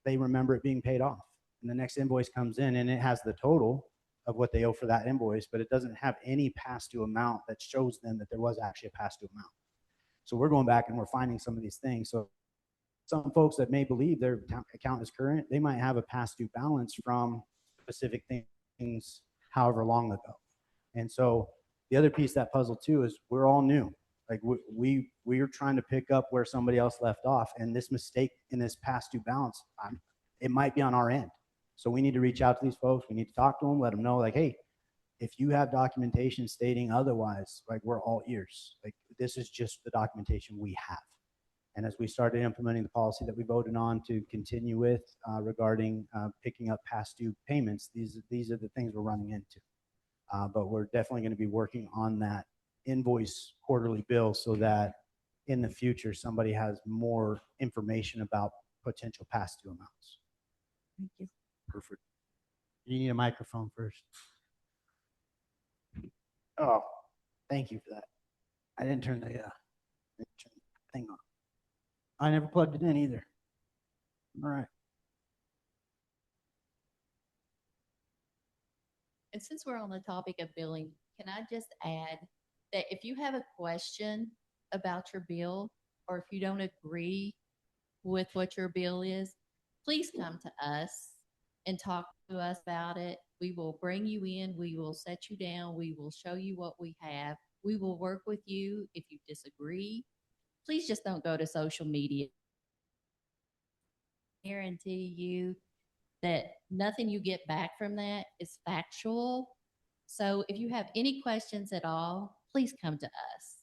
remember it being paid off. And the next invoice comes in, and it has the total of what they owe for that invoice, but it doesn't have any past due amount that shows them that there was actually a past due amount. So we're going back and we're finding some of these things. So some folks that may believe their account is current, they might have a past due balance from specific things however long ago. And so the other piece of that puzzle too is we're all new. Like we are trying to pick up where somebody else left off, and this mistake in this past due balance, it might be on our end. So we need to reach out to these folks. We need to talk to them, let them know, like, hey, if you have documentation stating otherwise, like, we're all ears. Like, this is just the documentation we have. And as we started implementing the policy that we voted on to continue with regarding picking up past due payments, these are the things we're running into. But we're definitely going to be working on that invoice quarterly bill so that in the future somebody has more information about potential past due amounts. Thank you. Perfect. You need a microphone first. Oh, thank you for that. I didn't turn the thing on. I never plugged it in either. All right. And since we're on the topic of billing, can I just add that if you have a question about your bill, or if you don't agree with what your bill is, please come to us and talk to us about it. We will bring you in. We will set you down. We will show you what we have. We will work with you if you disagree. Please just don't go to social media. I guarantee you that nothing you get back from that is factual. So if you have any questions at all, please come to us.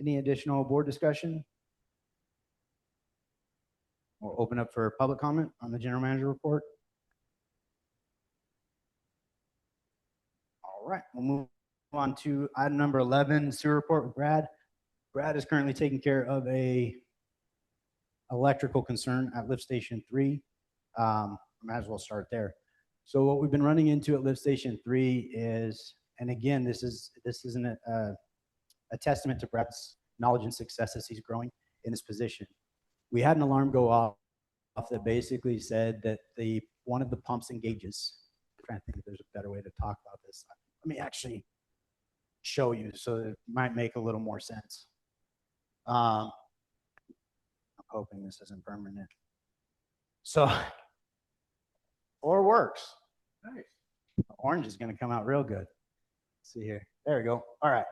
Any additional board discussion? We'll open up for public comment on the general manager report. All right, we'll move on to item number 11, sewer report with Brad. Brad is currently taking care of a electrical concern at lift station 3. Might as well start there. So what we've been running into at lift station 3 is, and again, this isn't a testament to Brad's knowledge and success as he's growing in his position. We had an alarm go off that basically said that one of the pumps engages. I'm trying to think if there's a better way to talk about this. Let me actually show you so it might make a little more sense. I'm hoping this isn't permanent. So, or works. Nice. Orange is going to come out real good. Let's see here. There we go. All right.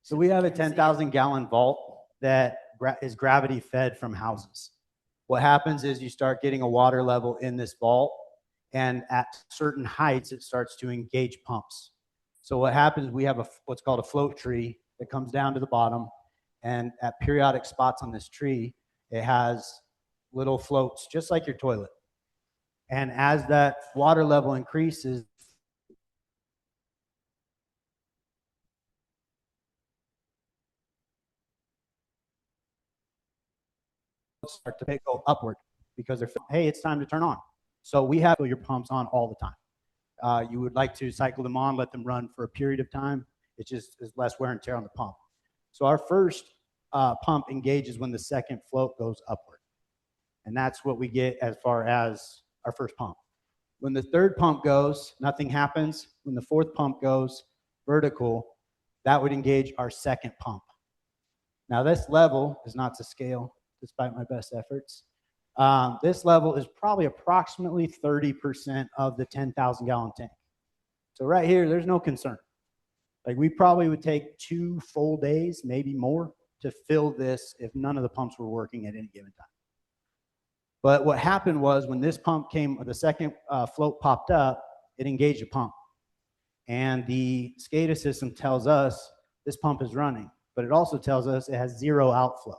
So we have a 10,000 gallon vault that is gravity fed from houses. What happens is you start getting a water level in this vault, and at certain heights, it starts to engage pumps. So what happens, we have what's called a float tree that comes down to the bottom, and at periodic spots on this tree, it has little floats, just like your toilet. And as that water level increases, start to go upward because they're, hey, it's time to turn on. So we have your pumps on all the time. You would like to cycle them on, let them run for a period of time. It just is less wear and tear on the pump. So our first pump engages when the second float goes upward. And that's what we get as far as our first pump. When the third pump goes, nothing happens. When the fourth pump goes vertical, that would engage our second pump. Now this level is not to scale, despite my best efforts. This level is probably approximately 30% of the 10,000 gallon tank. So right here, there's no concern. Like we probably would take 2 full days, maybe more, to fill this if none of the pumps were working at any given time. But what happened was when this pump came, the second float popped up, it engaged a pump. And the SCADA system tells us this pump is running, but it also tells us it has 0 outflow.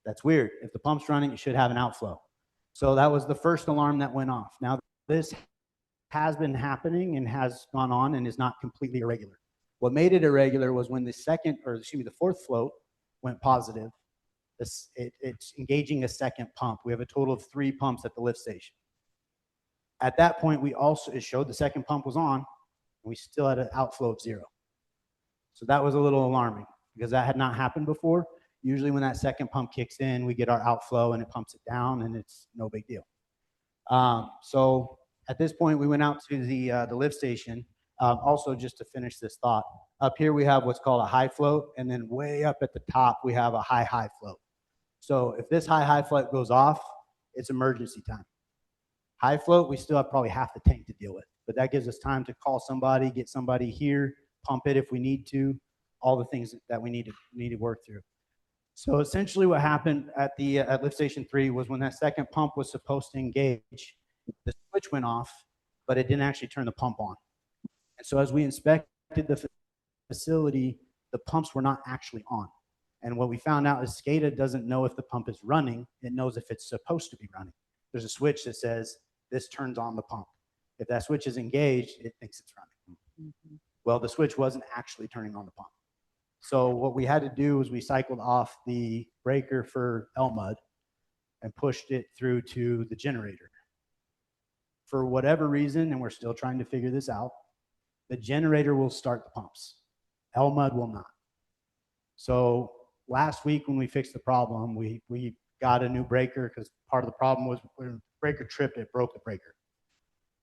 That's weird. If the pump's running, it should have an outflow. So that was the first alarm that went off. Now this has been happening and has gone on and is not completely irregular. What made it irregular was when the fourth float went positive. It's engaging a second pump. We have a total of 3 pumps at the lift station. At that point, it showed the second pump was on, and we still had an outflow of 0. So that was a little alarming because that had not happened before. Usually when that second pump kicks in, we get our outflow and it pumps it down and it's no big deal. So at this point, we went out to the lift station. Also, just to finish this thought, up here we have what's called a high float, and then way up at the top, we have a high float. So if this high float goes off, it's emergency time. High float, we still have probably half the tank to deal with, but that gives us time to call somebody, get somebody here, pump it if we need to, all the things that we need to work through. So essentially what happened at lift station 3 was when that second pump was supposed to engage, the switch went off, but it didn't actually turn the pump on. And so as we inspected the facility, the pumps were not actually on. And what we found out is SCADA doesn't know if the pump is running. It knows if it's supposed to be running. There's a switch that says this turns on the pump. If that switch is engaged, it thinks it's running. Well, the switch wasn't actually turning on the pump. So what we had to do was we cycled off the breaker for LMUD and pushed it through to the generator. For whatever reason, and we're still trying to figure this out, the generator will start the pumps. LMUD will not. So last week when we fixed the problem, we got a new breaker because part of the problem was when the breaker tripped, it broke the breaker.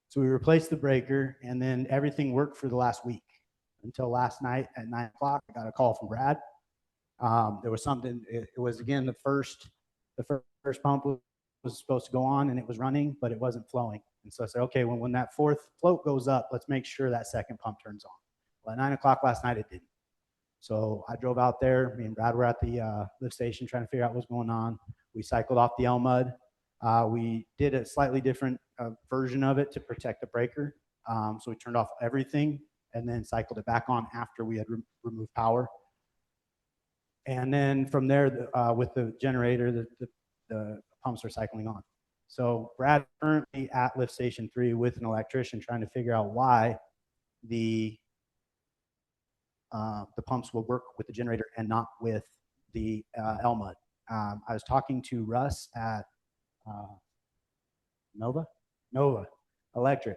So we replaced the breaker and then everything worked for the last week until last night at 9 o'clock. I got a call from Brad. There was something, it was again, the first pump was supposed to go on and it was running, but it wasn't flowing. And so I said, okay, when that fourth float goes up, let's make sure that second pump turns on. Well, at 9 o'clock last night, it didn't. So I drove out there. Me and Brad were at the lift station trying to figure out what's going on. We cycled off the LMUD. We did a slightly different version of it to protect the breaker. So we turned off everything and then cycled it back on after we had removed power. And then from there, with the generator, the pumps are cycling on. So Brad currently at lift station 3 with an electrician trying to figure out why the pumps will work with the generator and not with the LMUD. I was talking to Russ at Nova Electric.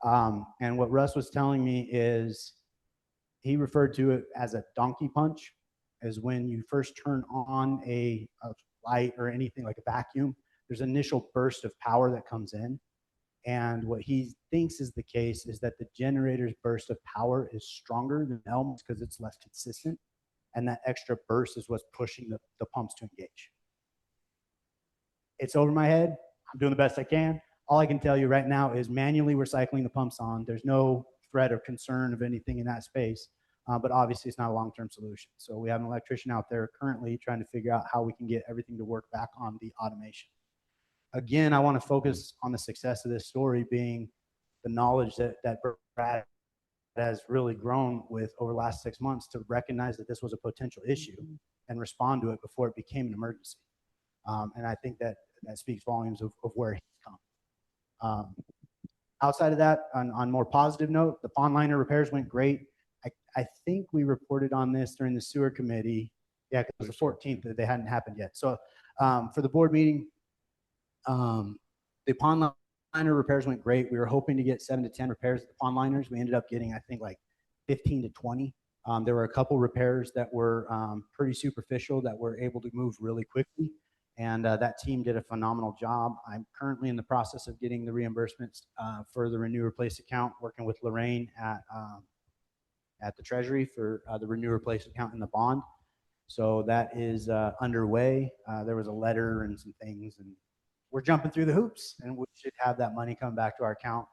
And what Russ was telling me is he referred to it as a donkey punch, is when you first turn on a light or anything like a vacuum, there's an initial burst of power that comes in. And what he thinks is the case is that the generator's burst of power is stronger than LMUD's because it's less consistent. And that extra burst is what's pushing the pumps to engage. It's over my head. I'm doing the best I can. All I can tell you right now is manually we're cycling the pumps on. There's no threat or concern of anything in that space. But obviously it's not a long-term solution. So we have an electrician out there currently trying to figure out how we can get everything to work back on the automation. Again, I want to focus on the success of this story being the knowledge that Brad has really grown with over the last 6 months to recognize that this was a potential issue and respond to it before it became an emergency. And I think that speaks volumes of where he's come. Outside of that, on more positive note, the pond liner repairs went great. I think we reported on this during the sewer committee. Yeah, because it was the 14th that they hadn't happened yet. So for the board meeting, the pond liner repairs went great. We were hoping to get 7 to 10 repairs at the pond liners. We ended up getting, I think, like 15 to 20. There were a couple repairs that were pretty superficial that were able to move really quickly. And that team did a phenomenal job. I'm currently in the process of getting the reimbursements for the renew replace account, working with Lorraine at the Treasury for the renew replace account in the bond. So that is underway. There was a letter and some things, and we're jumping through the hoops, and we should have that money come back to our account.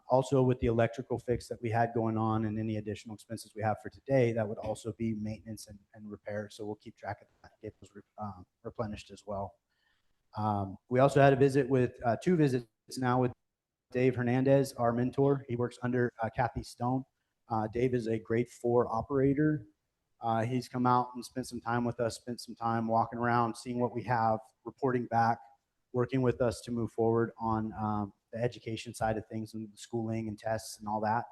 Also, with the electrical fix that we had going on and any additional expenses we have for today, that would also be maintenance and repair. So we'll keep track of that, get those replenished as well. We also had a visit with 2 visits now with Dave Hernandez, our mentor. He works under Kathy Stone. Dave is a grade 4 operator. He's come out and spent some time with us, spent some time walking around, seeing what we have, reporting back, working with us to move forward on the education side of things and schooling and tests and all that.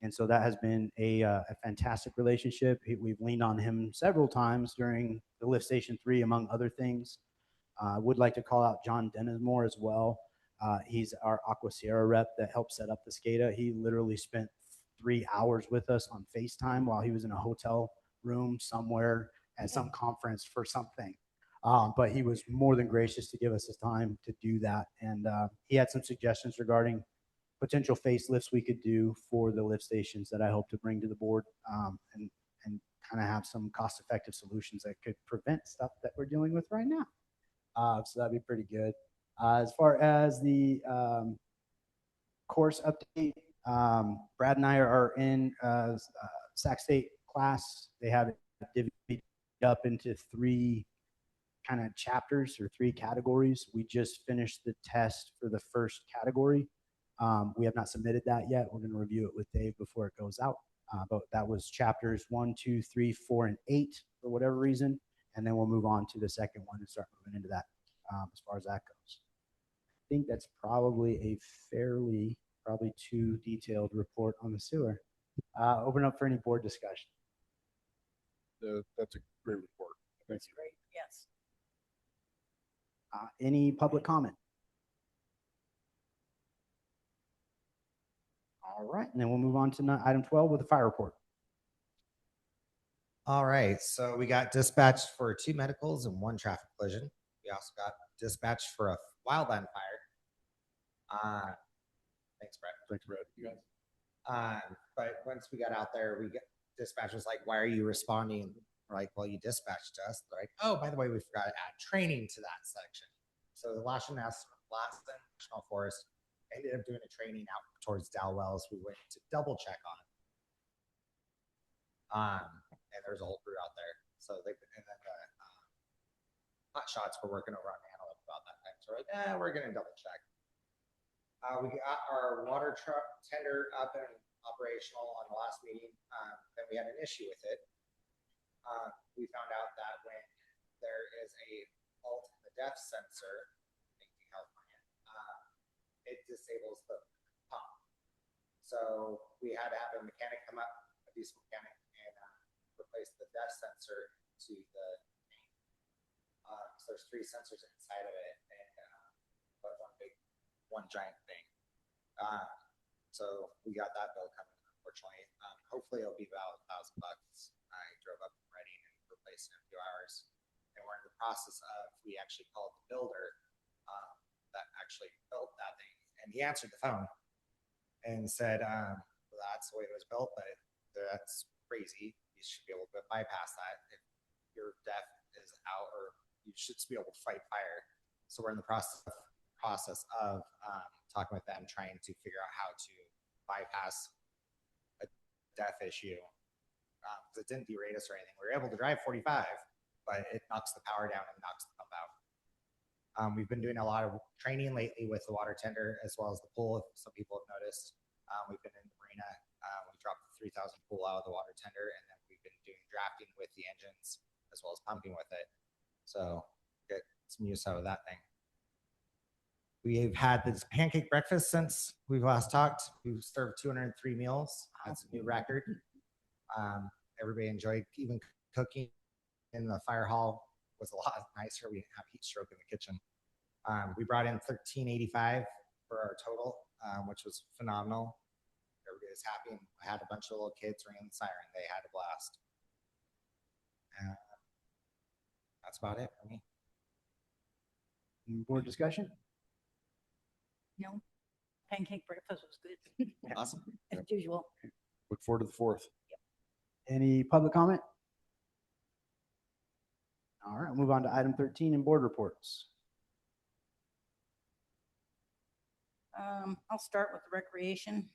And so that has been a fantastic relationship. We've leaned on him several times during the Lift Station 3, among other things. I would like to call out John Dennismore as well. He's our Aqua Sierra rep that helped set up the SCADA. He literally spent 3 hours with us on FaceTime while he was in a hotel room somewhere at some conference for something. But he was more than gracious to give us his time to do that. And he had some suggestions regarding potential facelifts we could do for the lift stations that I hope to bring to the board and kind of have some cost-effective solutions that could prevent stuff that we're dealing with right now. So that'd be pretty good. As far as the course update, Brad and I are in Sac State class. They have it divided up into 3 kind of chapters or 3 categories. We just finished the test for the first category. We have not submitted that yet. We're going to review it with Dave before it goes out. But that was chapters 1, 2, 3, 4, and 8 for whatever reason. And then we'll move on to the second one and start moving into that as far as that goes. I think that's probably a probably too detailed report on the sewer. Open up for any board discussion. That's a great report. That's great. Yes. Any public comment? All right, and then we'll move on to item 12 with the fire report. All right, so we got dispatched for 2 medicals and 1 traffic collision. We also got dispatched for a wildland fire. Thanks, Brett. Thanks, Brett. You guys. But once we got out there, dispatch was like, "Why are you responding?" We're like, "Well, you dispatched us." They're like, "Oh, by the way, we forgot to add training to that section." So the Washington National Forest ended up doing a training out towards Dow Wells. We went to double check on, and there's a whole crew out there. So and then the hot shots were working over on Antelope about that time. So we're like, we're gonna double check. We got our water truck tender up and operational on the last meeting. Then we had an issue with it. We found out that when there is a fault in the depth sensor, in California, it disables the pump. So we had to have a mechanic come up, a diesel mechanic, and replace the depth sensor to the main. So there's 3 sensors inside of it, and but one giant thing. So we got that bill coming, unfortunately. Hopefully it'll be about $1,000. I drove up from Reading and replaced it in a few hours. And we're in the process of, we actually called the builder that actually built that thing. And he answered the phone and said, well, that's the way it was built, but that's crazy. You should be able to bypass that. If your def is out, or you should be able to fight fire. So we're in the process of talking with them, trying to figure out how to bypass a def issue. It didn't derate us or anything. We were able to drive 45, but it knocks the power down and knocks the pump out. We've been doing a lot of training lately with the water tender as well as the pool. If some people have noticed, we've been in the marina. We dropped the 3,000 pool out of the water tender, and then we've been doing drafting with the engines as well as pumping with it. So get some use out of that thing. We've had this pancake breakfast since we've last talked. We've served 203 meals. That's a new record. Everybody enjoyed. Even cooking in the fire hall was a lot nicer. We didn't have heat stroke in the kitchen. We brought in $13.85 for our total, which was phenomenal. Everybody was happy. And I had a bunch of little kids ringing the siren. They had a blast. That's about it for me. Board discussion? No, pancake breakfast was good, Awesome. as usual. Look forward to the 4th. Any public comment? All right, move on to item 13 in board reports. I'll start with recreation.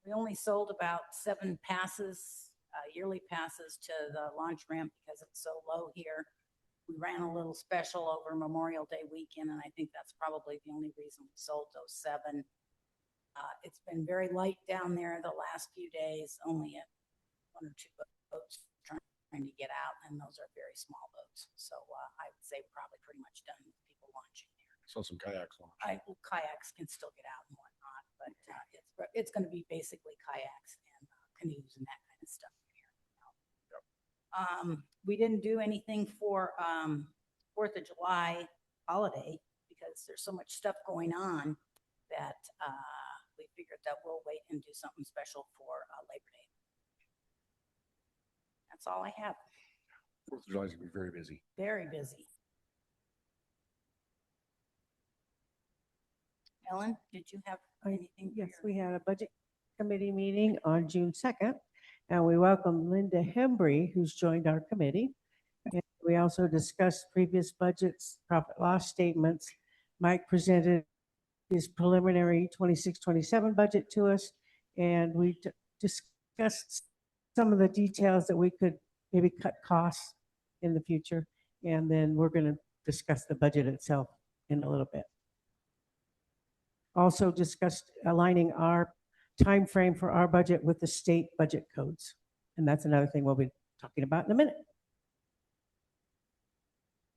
We only sold about 7 passes, yearly passes to the launch ramp because it's so low here. We ran a little special over Memorial Day weekend, and I think that's probably the only reason we sold those 7. It's been very light down there the last few days, only at 1 or 2 boats trying to get out, and those are very small boats. So I would say probably pretty much done with people launching there. Saw some kayaks launch. Kayaks can still get out and whatnot, but it's going to be basically kayaks and canoes and that kind of stuff here. We didn't do anything for 4th of July holiday because there's so much stuff going on that we figured that we'll wait and do something special for Labor Day. That's all I have. 4th of July is going to be very busy. Very busy. Ellen, did you have anything? for Yes, your- we had a budget committee meeting on June 2nd, and we welcomed Linda Hembry, who's joined our committee. And we also discussed previous budgets, profit loss statements. Mike presented his preliminary 26-27 budget to us, and we discussed some of the details that we could maybe cut costs in the future. And then we're going to discuss the budget itself in a little bit. Also discussed aligning our time frame for our budget with the state budget codes. And that's another thing we'll be talking about in a minute.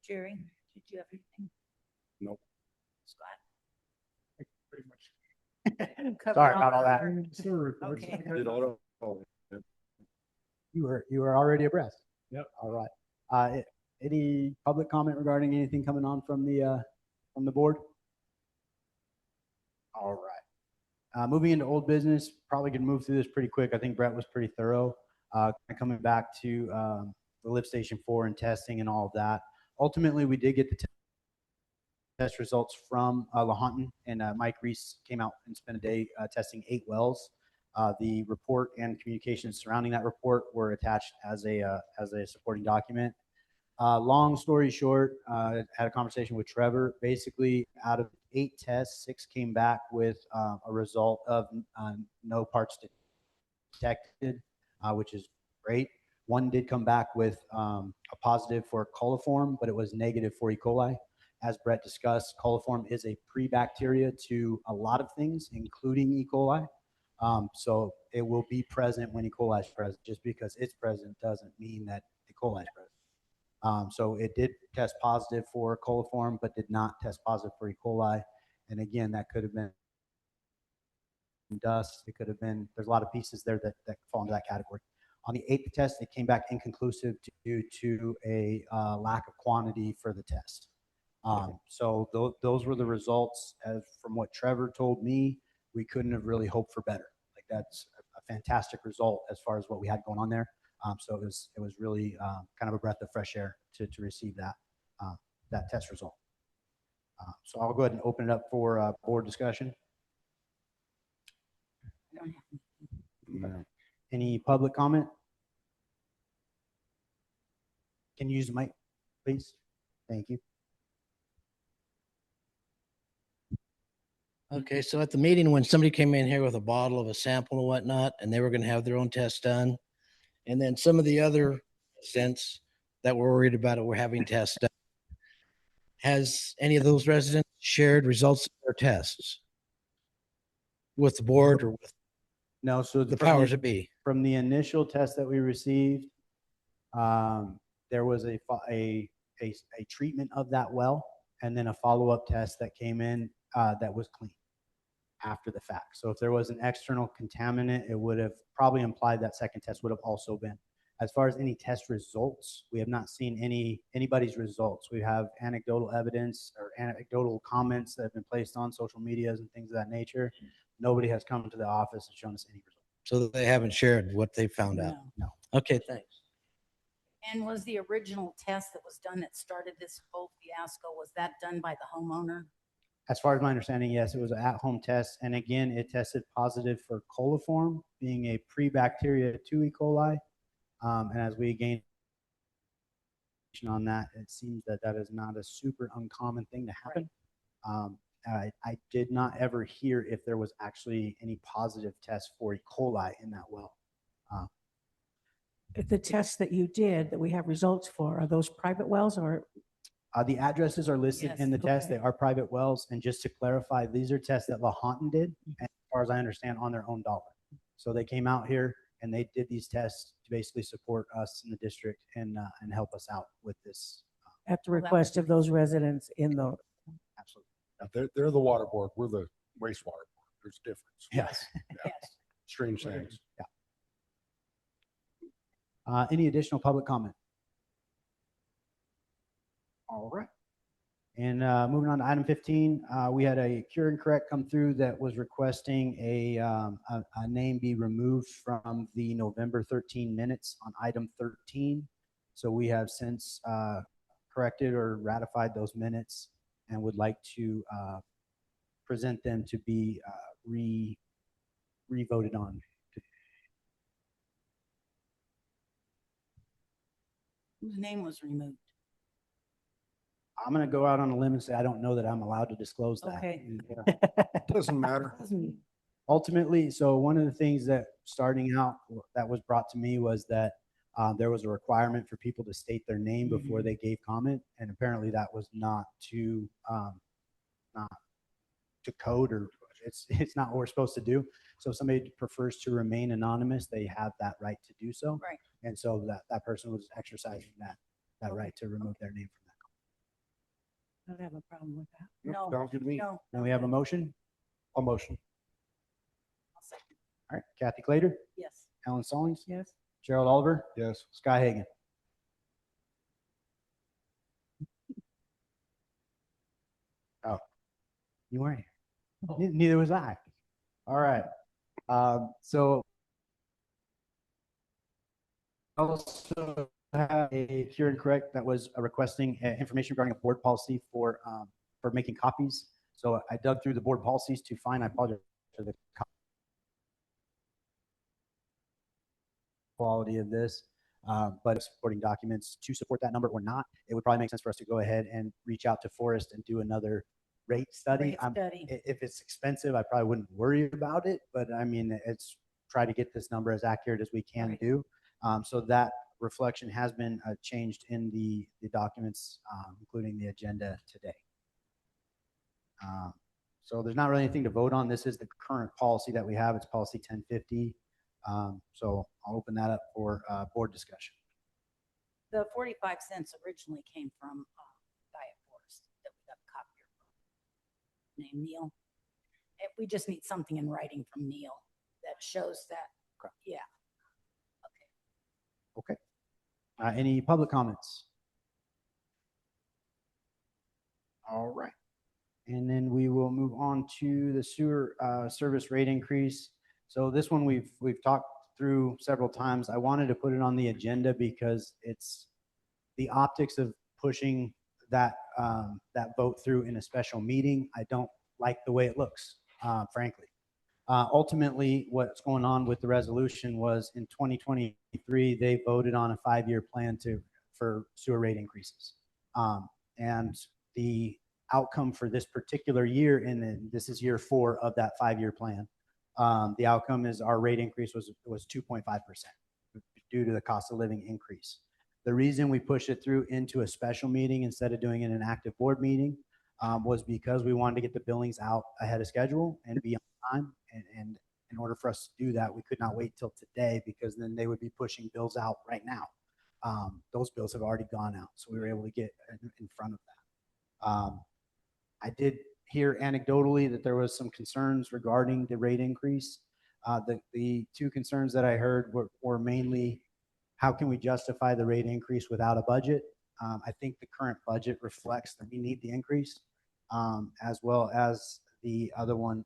Jerry, did you have anything? Nope. Scott? Pretty much. Covered Sorry about all that. our- Sewer reports. Okay. Did all the- You were already abreast. Yep. All right. Any public comment regarding anything coming on from the board? All right. Moving into old business, probably can move through this pretty quick. I think Brett was pretty thorough. Coming back to the lift station 4 and testing and all of that. Ultimately, we did get the test results from Lahontan, and Mike Reese came out and spent a day testing 8 wells. The report and communications surrounding that report were attached as a supporting document. Long story short, had a conversation with Trevor. Basically, out of 8 tests, 6 came back with a result of no parts detected, which is great. 1 did come back with a positive for coliform, but it was negative for E. coli. As Brett discussed, coliform is a pre-bacteria to a lot of things, including E. coli. So it will be present when E. coli is present. Just because it's present doesn't mean that E. coli is present. So it did test positive for coliform, but did not test positive for E. coli. And again, that could have been dust. It could have been, there's a lot of pieces there that fall into that category. On the 8th test, it came back inconclusive due to a lack of quantity for the test. So those were the results. As from what Trevor told me, we couldn't have really hoped for better. Like, that's a fantastic result as far as what we had going on there. So it was really kind of a breath of fresh air to receive that test result. So I'll go ahead and open it up for board discussion. I don't have Any public comment? Can you use the mic, please? Thank you. Okay, so at the meeting, when somebody came in here with a bottle of a sample and whatnot, and they were gonna have their own test done, and then some of the other residents that were worried about it were having tests done. Has any of those residents shared results of their tests with the board or with No, so the powers that be? from the initial test that we received, there was a treatment of that well, and then a follow-up test that came in that was clean after the fact. So if there was an external contaminant, it would have probably implied that second test would have also been. As far as any test results, we have not seen anybody's results. We have anecdotal evidence or anecdotal comments that have been placed on social medias and things of that nature. Nobody has come to the office and shown us any results. So that they haven't shared what they found out? No. Okay, thanks. And was the original test that was done that started this whole fiasco, was that done by the homeowner? As far as my understanding, yes, it was an at-home test. And again, it tested positive for coliform, being a pre-bacteria to E. coli. And as we gain on that, it seems that that is not a super uncommon thing to happen. I did not ever hear if there was actually any positive test for E. coli in that well. The tests that you did, that we have results for, are those private wells or? The addresses are listed in the Yes, test. okay. They are private wells. And just to clarify, these are tests that La Hontan did, and as far as I understand, on their own dollar. So they came out here and they did these tests to basically support us in the district and help us out with this. At the Well, that request was of those residents in the, Absolutely. They're the water board. We're the wastewater board. There's a difference. Yes. Yes. Strange things. Any additional public comment? All right. And moving on to item 15, we had a cure and correct come through that was requesting a name be removed from the November 13 minutes on item 13. So we have since corrected or ratified those minutes and would like to present them to be re-voted on. Whose name was removed? I'm going to go out on a limb and say I don't know that I'm allowed to disclose that. Okay. Yeah. Doesn't matter. Ultimately, so one of the things that starting out that was brought to me was that there was a requirement for people to state their name before they gave comment, and apparently that was not to code, or it's not what we're supposed to do. So if somebody prefers to remain anonymous, they have that right to do so. Right. And so that person was exercising that right to remove their name from that. I don't have a problem with that. No. Sounds good to me. No. Then we have a motion. A motion. I'll second. All right, Kathy Clater, Yes. Ellen Stallings, Yes? Gerald Oliver, Yes. Sky Hagan. Oh, you weren't here. Neither was I. All right. So also have a cure and correct that was requesting information regarding a board policy for making copies. So I dug through the board policies to find, I apologize for the quality of this, but if supporting documents to support that number or not, it would probably make sense for us to go ahead and reach out to Forrest and do another rate study. Rate study. If it's expensive, I probably wouldn't worry about it, but I mean, it's try to get this number as accurate as we can Right. do. So that reflection has been changed in the documents, including the agenda today. So there's not really anything to vote on. This is the current policy that we have. It's policy 1050. So I'll open that up for board discussion. The 45 cents originally came from Diet Forest that we got a copy of. Named Neil. We just need something in writing from Neil that shows that. Okay. Yeah. Okay. Any public comments? All right. And then we will move on to the sewer service rate increase. So this one we've talked through several times. I wanted to put it on the agenda because it's the optics of pushing that vote through in a special meeting. I don't like the way it looks, frankly. Ultimately, what's going on with the resolution was in 2023, they voted on a 5-year plan for sewer rate increases. And the outcome for this particular year, and this is year 4 of that 5-year plan, the outcome is our rate increase was 2.5% due to the cost of living increase. The reason we pushed it through into a special meeting instead of doing it in an active board meeting was because we wanted to get the billings out ahead of schedule and be on time. And in order for us to do that, we could not wait till today because then they would be pushing bills out right now. Those bills have already gone out, so we were able to get in front of that. I did hear anecdotally that there was some concerns regarding the rate increase. The 2 concerns that I heard were mainly, how can we justify the rate increase without a budget? I think the current budget reflects that we need the increase, as well as the other one.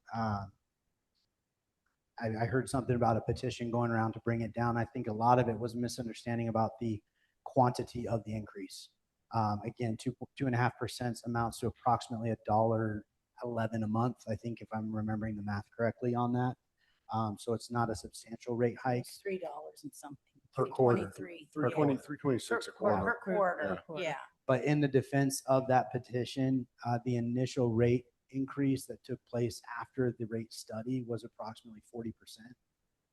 I heard something about a petition going around to bring it down. I think a lot of it was a misunderstanding about the quantity of the increase. Again, 2.5% amounts to approximately $1.11 a month, I think, if I'm remembering the math correctly on that. So it's not a substantial rate hike. It's $3 and something. Per quarter. 23. For Yeah. 2326 a Per quarter. quarter, Yeah. yeah. But in the defense of that petition, the initial rate increase that took place after the rate study was approximately 40%.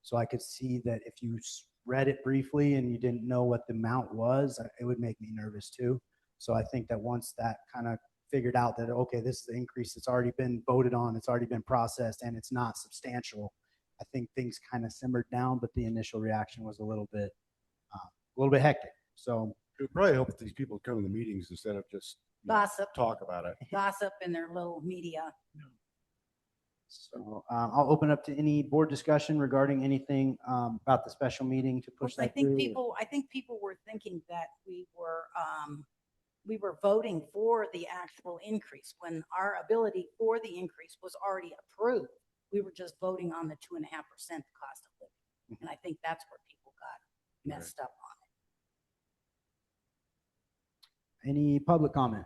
So I could see that if you read it briefly and you didn't know what the amount was, it would make me nervous too. So I think that once that kind of figured out that, okay, this is the increase that's already been voted on, it's already been processed, and it's not substantial, I think things kind of simmered down, but the initial reaction was a little bit hectic. So It would probably help if these people come to the meetings instead of just Gossip, talk about it. gossip in their little media. So I'll open up to any board discussion regarding anything about the special meeting to push I that think through. I think people were thinking that we were voting for the actual increase when our ability for the increase was already approved. We were just voting on the 2.5% cost of living. And I think that's where people got messed up on it. Any public comment?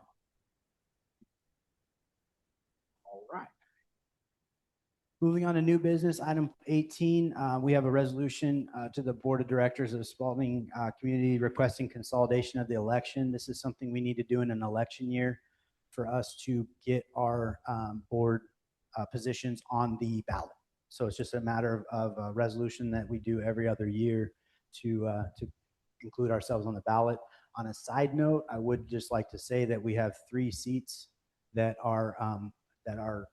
All right. Moving on to new business, item 18, we have a resolution to the Board of Directors of Spalding Community requesting consolidation of the election. This is something we need to do in an election year for us to get our board positions on the ballot. So it's just a matter of a resolution that we do every other year to include ourselves on the ballot. On a side note, I would just like to say that we have 3 seats that are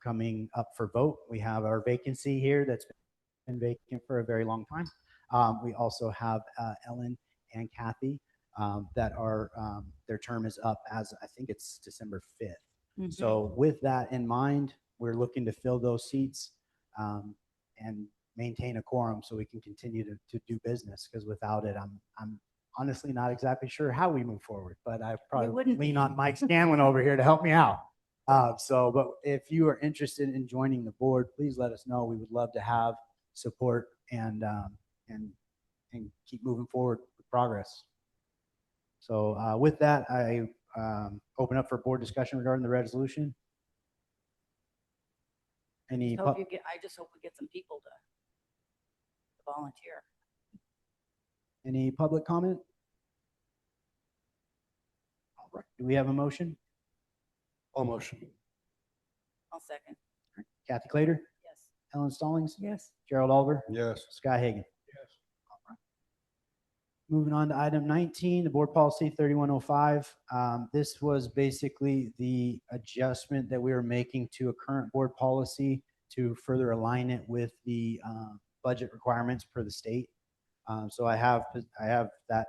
coming up for vote. We have our vacancy here that's been vacant for a very long time. We also have Ellen and Kathy that are their term is up as I think it's December 5th. Mm-hmm. So with that in mind, we're looking to fill those seats and maintain a quorum so we can continue to do business, because without it, I'm honestly not exactly sure how we move forward, but I probably wouldn't lean be. on Mike Scanlon over here to help me out. But if you are interested in joining the board, please let us know. We would love to have support and keep moving forward with progress. So with that, I open up for board discussion regarding the resolution. I just hope we get some people to volunteer. Any public comment? All right. Do we have a motion? All motion. I'll second. Kathy Clater, Yes. Ellen Stallings, Yes. Gerald Oliver, Yes. Sky Hagan. Yes. Moving on to item 19, the board policy 3105. This was basically the adjustment that we were making to a current board policy to further align it with the budget requirements per the state. So I have that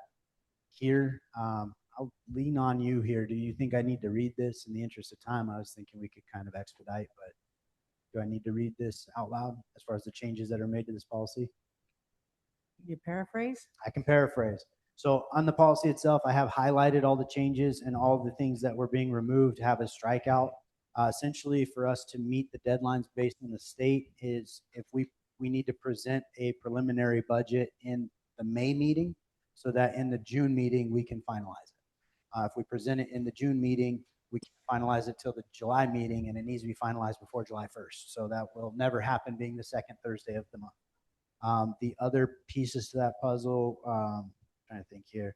here. I'll lean on you here. Do you think I need to read this? In the interest of time, I was thinking we could kind of expedite, but do I need to read this out loud as far as the changes that are made to this policy? You paraphrase? I can paraphrase. So on the policy itself, I have highlighted all the changes and all the things that were being removed to have a strikeout. Essentially, for us to meet the deadlines based on the state is if we need to present a preliminary budget in the May meeting so that in the June meeting, we can finalize it. If we present it in the June meeting, we can finalize it till the July meeting, and it needs to be finalized before July 1st. So that will never happen, being the second Thursday of the month. The other pieces to that puzzle, trying to think here,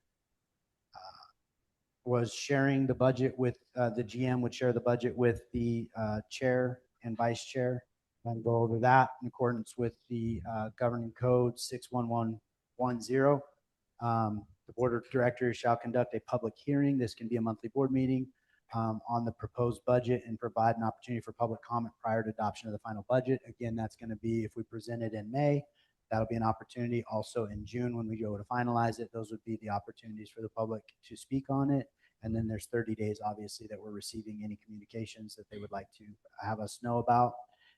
was sharing the budget with the GM would share the budget with the chair and vice chair and go over that in accordance with the governing code 61110. The board of directors shall conduct a public hearing. This can be a monthly board meeting on the proposed budget and provide an opportunity for public comment prior to adoption of the final budget. Again, that's going to be if we present it in May. That'll be an opportunity. Also in June, when we go to finalize it, those would be the opportunities for the public to speak on it. And then there's 30 days, obviously, that we're receiving any communications that they would like to have us know about.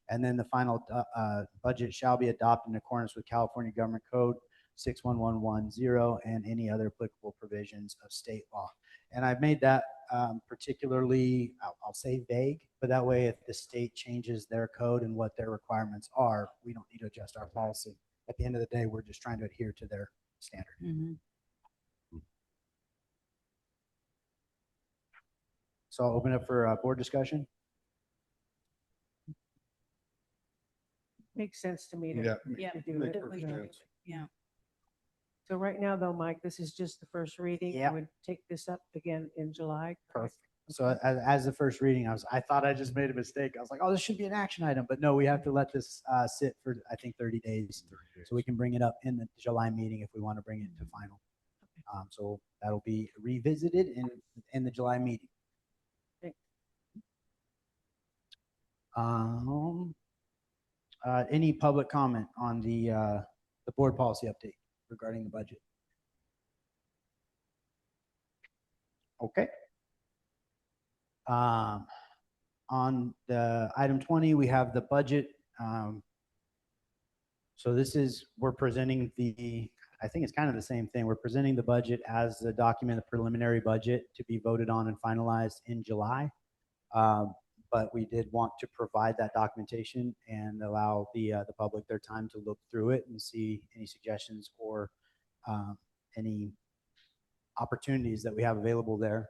And then the final budget shall be adopted in accordance with California Government Code 61110 and any other applicable provisions of state law. And I've made that particularly, I'll say vague, but that way if the state changes their code and what their requirements are, we don't need to adjust our policy. At the end of the day, we're just trying to adhere to their standard. Mm-hmm. So I'll open up for board discussion. Makes sense to me Yeah. Yeah. to do it. Makes sense. Yeah. So right now though, Mike, this is just the first reading. Yep. We'll take this up again in July. correct? So as the first reading, I thought I just made a mistake. I was like, oh, this should be an action item, but no, we have to let this sit for, I think, 30 days. So we can bring it up in the July meeting if we want to bring it to final. So that'll be revisited in the July meeting. Okay. Any public comment on the board policy update regarding the budget? Okay. On the item 20, we have the budget. So we're presenting I think it's kind of the same thing. We're presenting the budget as the document, the preliminary budget to be voted on and finalized in July. But we did want to provide that documentation and allow the public their time to look through it and see any suggestions or any opportunities that we have available there.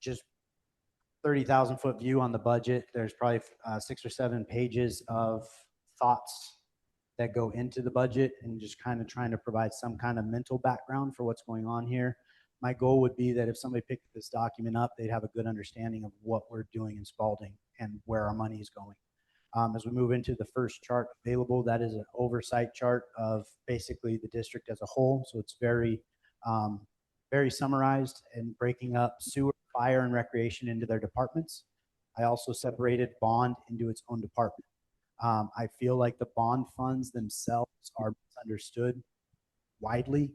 Just 30,000 foot view on the budget. There's probably 6 or 7 pages of thoughts that go into the budget and just kind of trying to provide some kind of mental background for what's going on here. My goal would be that if somebody picked this document up, they'd have a good understanding of what we're doing in Spalding and where our money is going. As we move into the first chart available, that is an oversight chart of basically the district as a whole. So it's very summarized and breaking up sewer, fire, and recreation into their departments. I also separated bond into its own department. I feel like the bond funds themselves are misunderstood widely.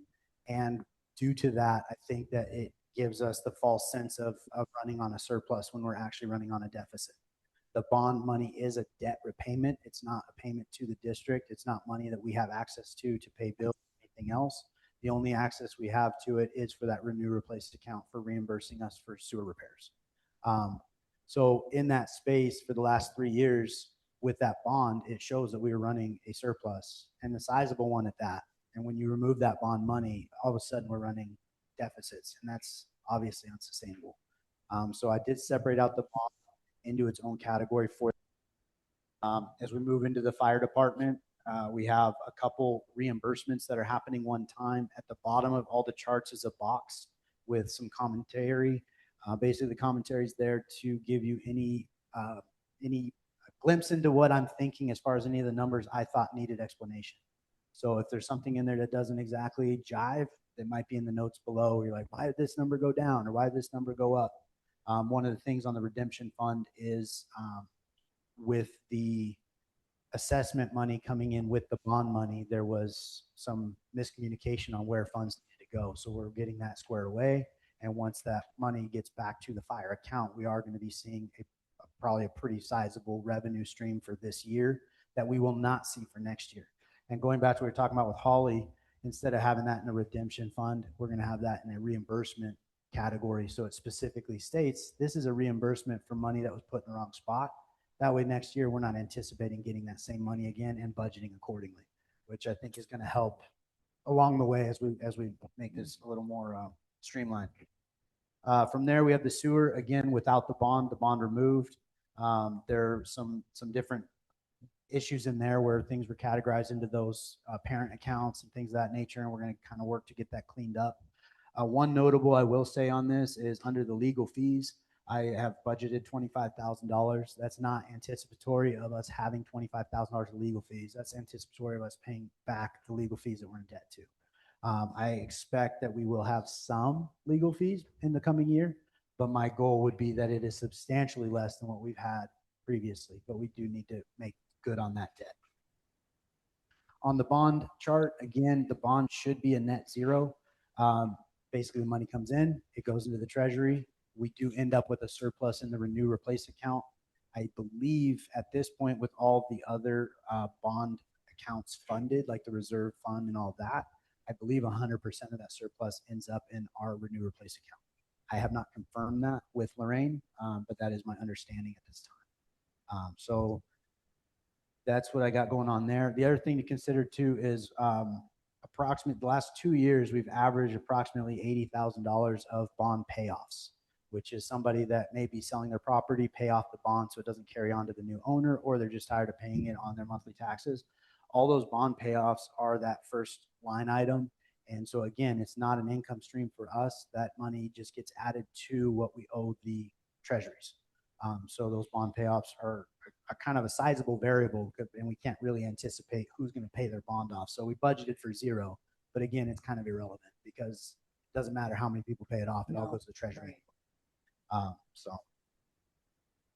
And due to that, I think that it gives us the false sense of running on a surplus when we're actually running on a deficit. The bond money is a debt repayment. It's not a payment to the district. It's not money that we have access to pay bills or anything else. The only access we have to it is for that renew replace account for reimbursing us for sewer repairs. So in that space for the last 3 years with that bond, it shows that we were running a surplus and a sizable one at that. And when you remove that bond money, all of a sudden we're running deficits, and that's obviously unsustainable. So I did separate out the bond into its own category for. As we move into the fire department, we have a couple reimbursements that are happening one time. At the bottom of all the charts is a box with some commentary. Basically, the commentary is there to give you any glimpse into what I'm thinking as far as any of the numbers I thought needed explanation. So if there's something in there that doesn't exactly jive, that might be in the notes below. You're like, why did this number go down or why did this number go up? One of the things on the redemption fund is with the assessment money coming in with the bond money, there was some miscommunication on where funds needed to go. So we're getting that squared away. And once that money gets back to the fire account, we are going to be seeing probably a pretty sizable revenue stream for this year that we will not see for next year. And going back to what we were talking about with Holly, instead of having that in a redemption fund, we're going to have that in a reimbursement category. So it specifically states this is a reimbursement for money that was put in the wrong spot. That way next year, we're not anticipating getting that same money again and budgeting accordingly, which I think is going to help along the way as we make this a little more streamlined. From there, we have the sewer, again, without the bond removed. There are some different issues in there where things were categorized into those parent accounts and things of that nature, and we're going to kind of work to get that cleaned up. One notable I will say on this is under the legal fees, I have budgeted $25,000. That's not anticipatory of us having $25,000 of legal fees. That's anticipatory of us paying back the legal fees that we're in debt to. I expect that we will have some legal fees in the coming year, but my goal would be that it is substantially less than what we've had previously, but we do need to make good on that debt. On the bond chart, again, the bond should be a net zero. Basically, the money comes in, it goes into the treasury. We do end up with a surplus in the renew replace account. I believe at this point with all the other bond accounts funded, like the reserve fund and all that, I believe 100% of that surplus ends up in our renew replace account. I have not confirmed that with Lorraine, but that is my understanding at this time. So that's what I got going on there. The other thing to consider too is the last 2 years, we've averaged approximately $80,000 of bond payoffs. which is somebody that may be selling their property, pay off the bond so it doesn't carry on to the new owner, or they're just tired of paying it on their monthly taxes. All those bond payoffs are that first line item. And so again, it's not an income stream for us. That money just gets added to what we owe the treasuries. So those bond payoffs are kind of a sizable variable, and we can't really anticipate who's going to pay their bond off. So we budgeted for zero, but again, it's kind of irrelevant because it doesn't matter how many people pay it off. It all goes to the treasury.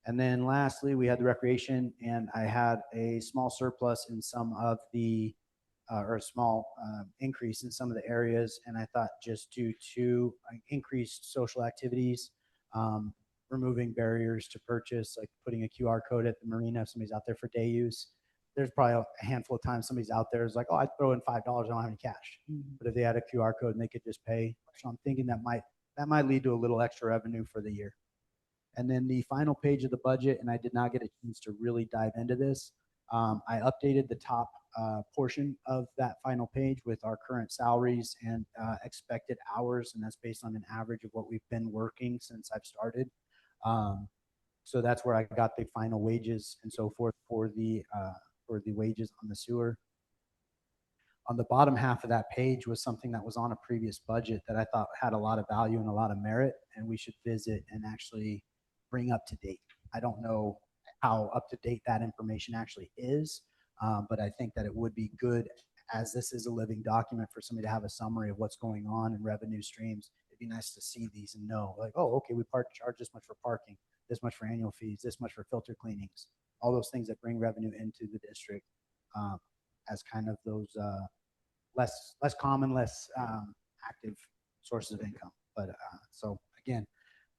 And then lastly, we had the recreation, and I had a small surplus in some of the, or a small increase in some of the areas. And I thought just due to increased social activities, removing barriers to purchase, like putting a QR code at the marina if somebody's out there for day use. There's probably a handful of times somebody's out there is like, oh, I throw in $5, I don't have any cash. But if they had a QR code and they could just pay, so I'm thinking that might lead to a little extra revenue for the year. And then the final page of the budget, and I did not get a chance to really dive into this. I updated the top portion of that final page with our current salaries and expected hours, and that's based on an average of what we've been working since I've started. So that's where I got the final wages and so forth for the wages on the sewer. On the bottom half of that page was something that was on a previous budget that I thought had a lot of value and a lot of merit, and we should visit and actually bring up to date. I don't know how up to date that information actually is, but I think that it would be good, as this is a living document, for somebody to have a summary of what's going on in revenue streams. It'd be nice to see these and know, like, oh, okay, we charge this much for parking, this much for annual fees, this much for filter cleanings, all those things that bring revenue into the district, as kind of those less common, less active sources of income. But so again,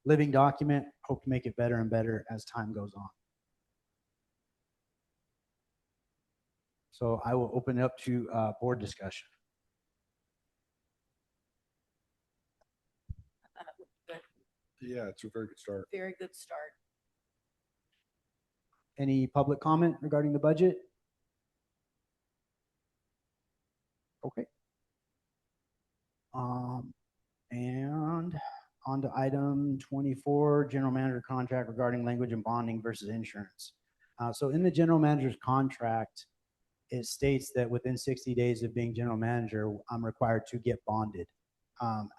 living document, hope to make it better and better as time goes on. So I will open it up to board discussion. Yeah, it's a very good start. Very good start. Any public comment regarding the budget? Okay. And on to item 24, general manager contract regarding language and bonding versus insurance. So in the general manager's contract, it states that within 60 days of being general manager, I'm required to get bonded.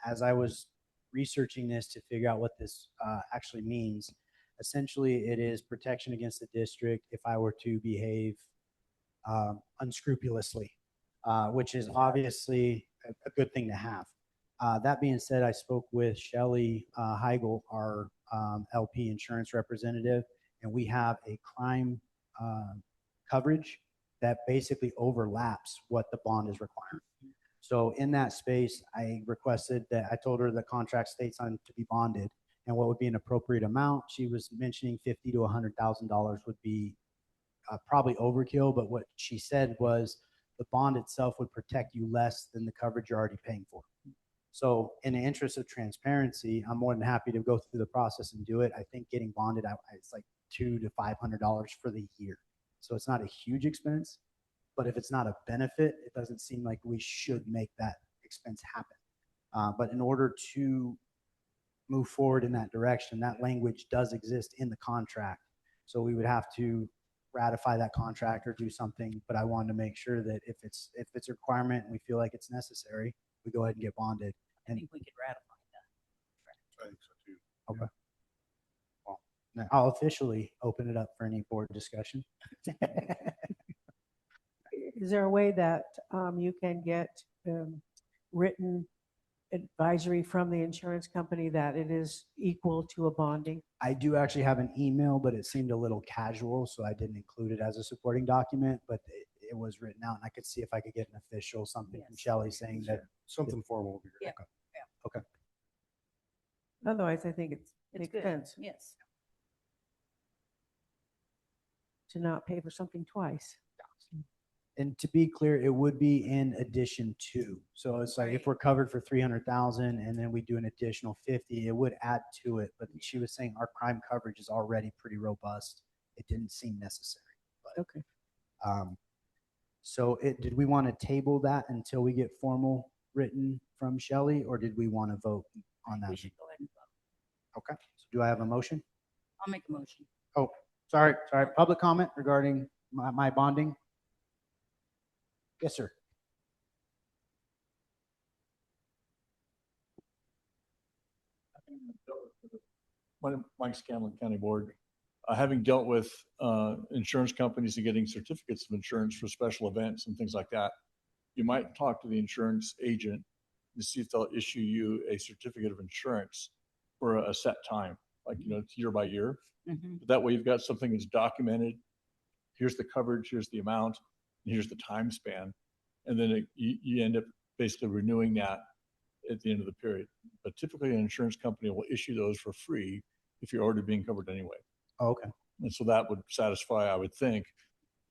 As I was researching this to figure out what this actually means, essentially it is protection against the district if I were to behave unscrupulously, which is obviously a good thing to have. That being said, I spoke with Shelly Heigl, our LP insurance representative, and we have a crime coverage that basically overlaps what the bond is requiring. So in that space, I requested that, I told her the contract states on to be bonded and what would be an appropriate amount. She was mentioning $50,000 to $100,000 would be probably overkill, but what she said was the bond itself would protect you less than the coverage you're already paying for. So in the interest of transparency, I'm more than happy to go through the process and do it. I think getting bonded, it's like $200 to $500 for the year. So it's not a huge expense, but if it's not a benefit, it doesn't seem like we should make that expense happen. But in order to move forward in that direction, that language does exist in the contract. So we would have to ratify that contract or do something, but I wanted to make sure that if it's a requirement and we feel like it's necessary, we go ahead and get bonded. I think we could ratify that. I think so too. Okay. Well, now I'll officially open it up for any board discussion. Is there a way that you can get written advisory from the insurance company that it is equal to a bonding? I do actually have an email, but it seemed a little casual, so I didn't include it as a supporting document, but it was written out, and I could see if I could get an official something from Shelley saying that. Something formal would be great. Yeah. Okay. Otherwise, I think it It's makes good. sense Yes. to not pay for something twice. And to be clear, it would be in addition to. So it's like if we're covered for 300,000 and then we do an additional 50, it would add to it. But she was saying our crime coverage is already pretty robust. It didn't seem necessary. But, Okay. So did we want to table that until we get formal written from Shelley, or did we want to vote on that? We should go ahead and vote. Okay, so do I have a motion? I'll make a motion. Sorry, public comment regarding my bonding? Yes, sir. Mike Scanlon County Board, having dealt with insurance companies and getting certificates of insurance for special events and things like that, you might talk to the insurance agent to see if they'll issue you a certificate of insurance for a set time, like, it's year by year. Mhm. But that way you've got something that's documented. Here's the coverage, here's the amount, and here's the time span. And then you end up basically renewing that at the end of the period. But typically an insurance company will issue those for free if you're already being covered anyway. Oh, okay. And so that would satisfy, I would think,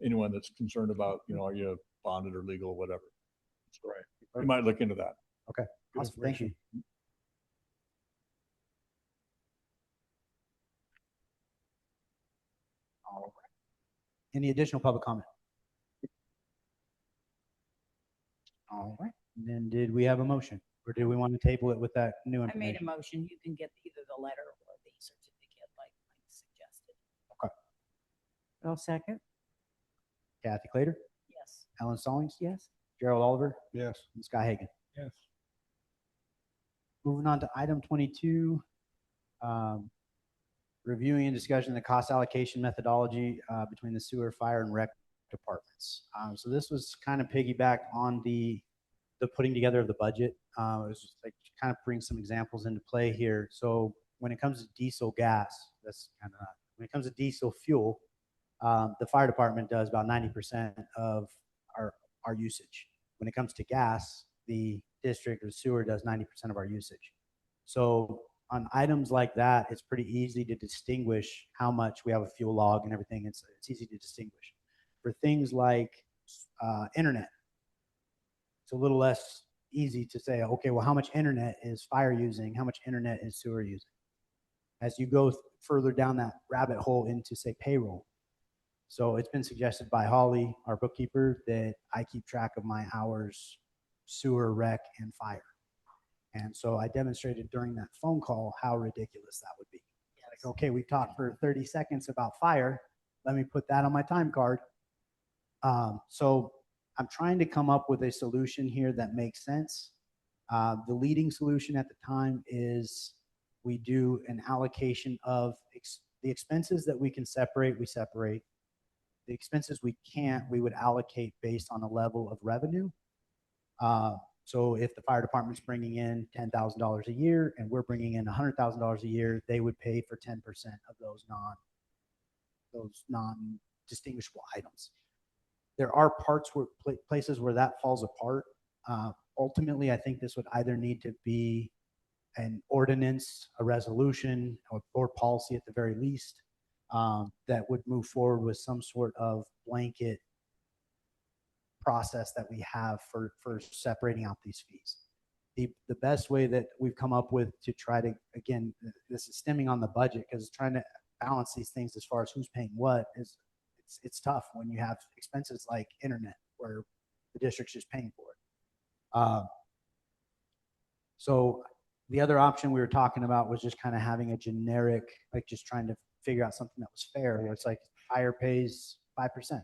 anyone that's concerned about, are you bonded or legal or whatever. That's right. You might look into that. Okay. Good Awesome. Thank you. information. All right. Any additional public comment? All right. And then did we have a motion or do we want to table it with that new I made a information? motion. You can get either the letter or the certificate like Mike suggested. I'll second. Kathy Clater, Yes. Ellen Stallings, Yes. Gerald Oliver, Yes. and Scott Hagan. Yes. Moving on to item 22, reviewing and discussing the cost allocation methodology between the sewer, fire, and rec departments. So this was kind of piggyback on the putting together of the budget. It was just like to kind of bring some examples into play here. So when it comes to diesel gas, when it comes to diesel fuel, the fire department does about 90% of our usage. When it comes to gas, the district or sewer does 90% of our usage. So on items like that, it's pretty easy to distinguish how much we have a fuel log and everything. It's easy to distinguish. For things like internet, it's a little less easy to say, okay, well, how much internet is fire using? How much internet is sewer using? As you go further down that rabbit hole into, say, payroll. So it's been suggested by Holly, our bookkeeper, that I keep track of my hours, sewer, rec, and fire. And so I demonstrated during that phone call how ridiculous that would be. Like, okay, we talked for 30 seconds about fire. Let me put that on my time card. So I'm trying to come up with a solution here that makes sense. The leading solution at the time is we do an allocation of the expenses that we can separate, we separate. The expenses we can't, we would allocate based on a level of revenue. So if the fire department's bringing in $10,000 a year and we're bringing in $100,000 a year, they would pay for 10% of those non-distinguishable items. There are places where that falls apart. Ultimately, I think this would either need to be an ordinance, a resolution, or board policy at the very least, that would move forward with some sort of blanket process that we have for separating out these fees. The best way that we've come up with to try to, again, this is stemming on the budget because trying to balance these things as far as who's paying what is, it's tough when you have expenses like internet where the district's just paying for it. So the other option we were talking about was just kind of having a generic, like just trying to figure out something that was fair, where it's like fire pays 5%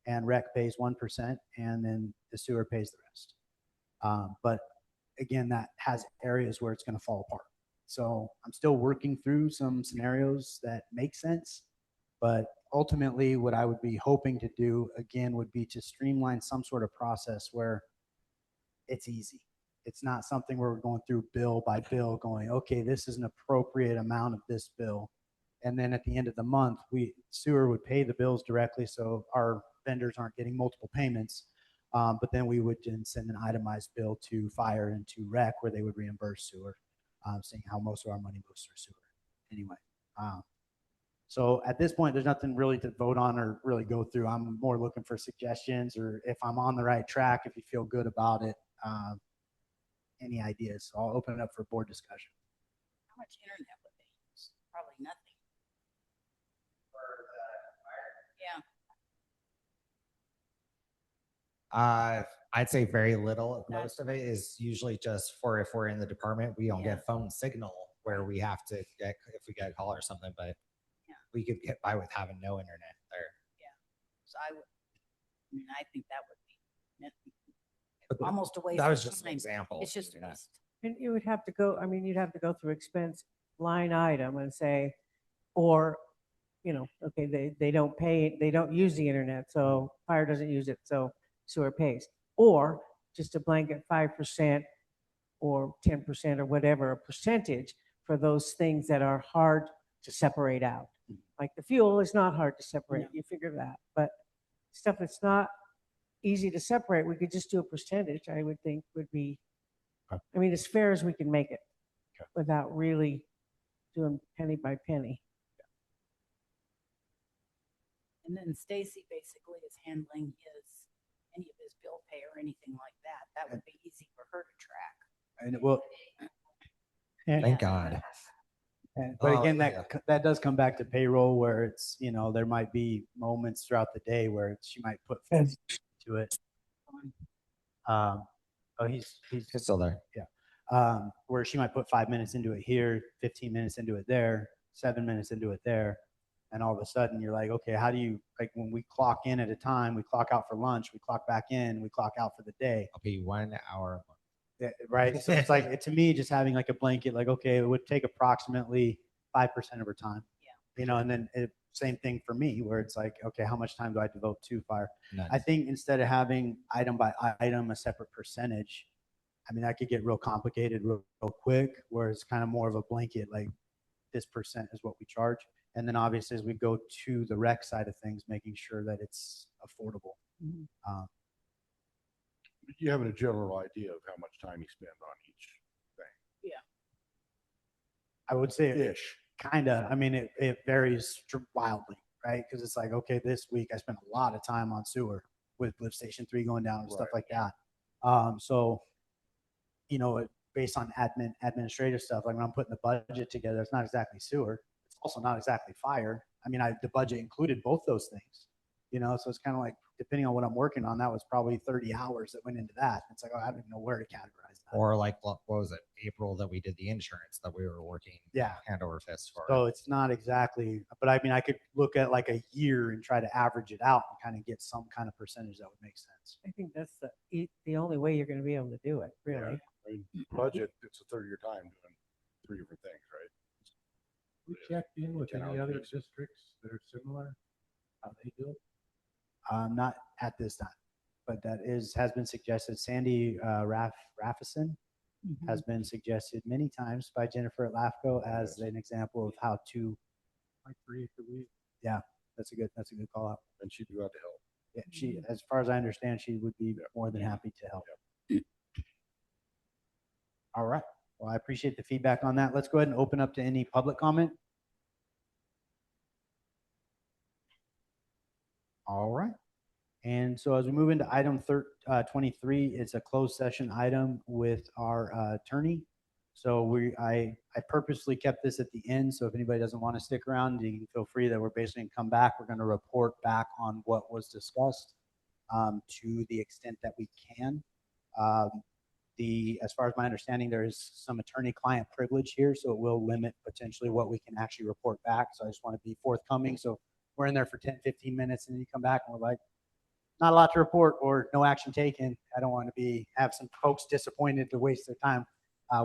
and rec pays 1% and then the sewer pays the rest. But again, that has areas where it's going to fall apart. So I'm still working through some scenarios that make sense, but ultimately what I would be hoping to do again would be to streamline some sort of process where it's easy. It's not something where we're going through bill by bill going, okay, this is an appropriate amount of this bill. And then at the end of the month, sewer would pay the bills directly so our vendors aren't getting multiple payments. But then we would then send an itemized bill to fire and to rec where they would reimburse sewer, seeing how most of our money goes through sewer anyway. So at this point, there's nothing really to vote on or really go through. I'm more looking for suggestions or if I'm on the right track, if you feel good about it, any ideas. So I'll open it up for board discussion. How much internet would they use? Probably nothing. Yeah. I'd say very little. Most of it is usually just for if we're in the department, we don't Yeah. get phone signal where we have to get, if we get a call or something, but Yeah. we could get by with having no internet there. So I mean, I think that would be But almost a waste that was of just an time. example. It's just a Yeah. waste. And you would have to go, I mean, you'd have to go through expense line item and say, or, you know, okay, they don't pay, they don't use the internet, so fire doesn't use it, so sewer pays. Or just a blanket 5% or 10% or whatever, a percentage for those things that are hard to separate out. Like the fuel is not hard to separate, No. you figure that, but stuff that's not easy to separate, we could just do a percentage, I would think would be, Okay. I mean, as fair as we can make it Okay. without really doing penny by penny. And then Stacy basically is handling any of his bill pay or anything like that. That would be easy for her to track. And it will, Thank God. but Oh, again, yeah. that does come back to payroll where it's, you know, there might be moments throughout the day where she might put funds to it. Oh, he's It's still there. where she might put 5 minutes into it here, 15 minutes into it there, 7 minutes into it there. And all of a sudden you're like, okay, how do you, like when we clock in at a time, we clock out for lunch, we clock back in, we clock out for the day. I'll be 1 hour a month. Yeah, right. So it's like, to me, just having like a blanket, like, okay, it would take approximately 5% of her time. Yeah. You know, and then same thing for me where it's like, okay, how much time do I devote to fire? None. I think instead of having item by item, a separate percentage, I mean, that could get real complicated real quick, where it's kind of more of a blanket, like this percent is what we charge. And then obviously as we go to the rec side of things, making sure that it's affordable. You have a general idea of how much time you spend on each thing. I would say Ish. kind of, I mean, it varies wildly, right? Because it's like, okay, this week I spent a lot of time on sewer with lift station 3 going down and stuff like that. So, you know, based on administrative stuff, like when I'm putting the budget together, it's not exactly sewer. It's also not exactly fire. I mean, the budget included both those things, you know, so it's kind of like, depending on what I'm working on, that was probably 30 hours that went into that. It's like, oh, I don't even know where to categorize that. Or like, what was it? April that we did the insurance that we were working hand over fist for. So it's not exactly, but I mean, I could look at like a year and try to average it out and kind of get some kind of percentage that would make sense. I think that's the only way you're going to be able to do it, really. I mean, budget, it's a third of your time doing 3 different things, right? We checked in with 10 any hours other apiece. districts that are similar, how they do it. Not at this time, but that has been suggested. Sandy Raffison has been suggested many times by Jennifer at LAFCO as an example of how to. Like 3 a week. Yeah, that's a good call out. And she'd be glad to help. Yeah, she, as far as I understand, she would be more than happy to help. All right. Well, I appreciate the feedback on that. Let's go ahead and open up to any public comment. All right. And so as we move into item 23, it's a closed session item with our attorney. So I purposely kept this at the end. So if anybody doesn't want to stick around, you can feel free that we're basically going to come back. We're going to report back on what was discussed to the extent that we can. As far as my understanding, there is some attorney-client privilege here, so it will limit potentially what we can actually report back. So I just want to be forthcoming. So we're in there for 10, 15 minutes, and then you come back and we're like, not a lot to report or no action taken. I don't want to have some folks disappointed to waste their time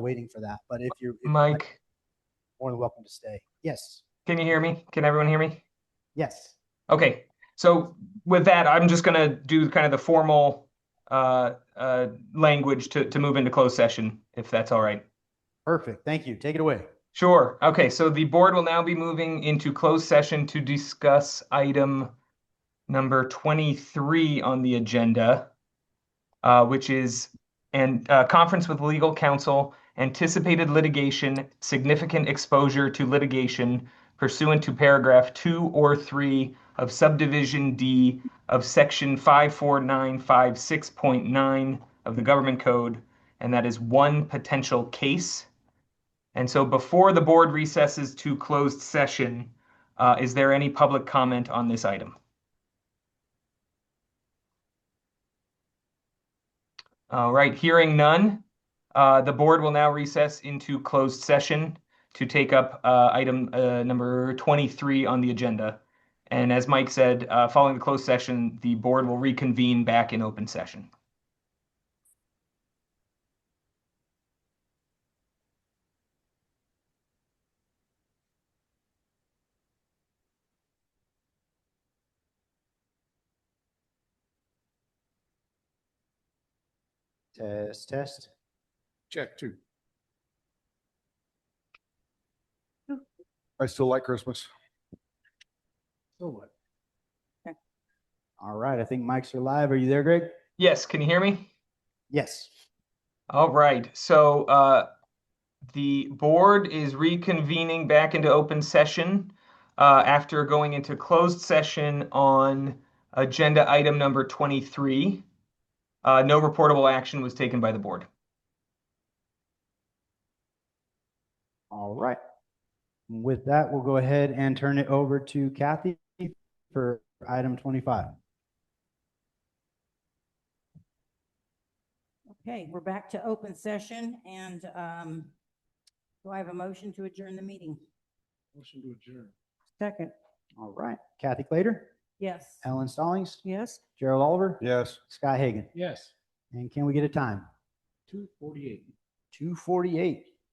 waiting for that. But if you're Mike, more than welcome to stay. Yes. can you hear me? Can everyone hear me? Yes. Okay. So with that, I'm just going to do kind of the formal language to move into closed session, if that's all right. Perfect. Thank you. Take it away. Sure. Okay. So the board will now be moving into closed session to discuss item number 23 on the agenda, which is conference with legal counsel, anticipated litigation, significant exposure to litigation pursuant to paragraph 2 or 3 of subdivision D of section 54956.9 of the government code, and that is one potential case. And so before the board recesses to closed session, is there any public comment on this item? All right, hearing none, the board will now recess into closed session to take up item number 23 on the agenda. And as Mike said, following the closed session, the board will reconvene back in open session. Test, test. Check two. I still like Christmas. So what? All right, I think mics are live. Are you there, Greg? Yes, can you hear me? Yes. All right, so the board is reconvening back into open session after going into closed session on agenda item number 23. No reportable action was taken by the board. All right. With that, we'll go ahead and turn it over to Kathy for item 25. Okay, we're back to open session and do I have a motion to adjourn the meeting? Motion to adjourn. Second, All right. Kathy Clater, Yes. Ellen Stallings, yes? Gerald Oliver, Yes. Scott Hagan. Yes, And can we get a time? 2:48. 2:48.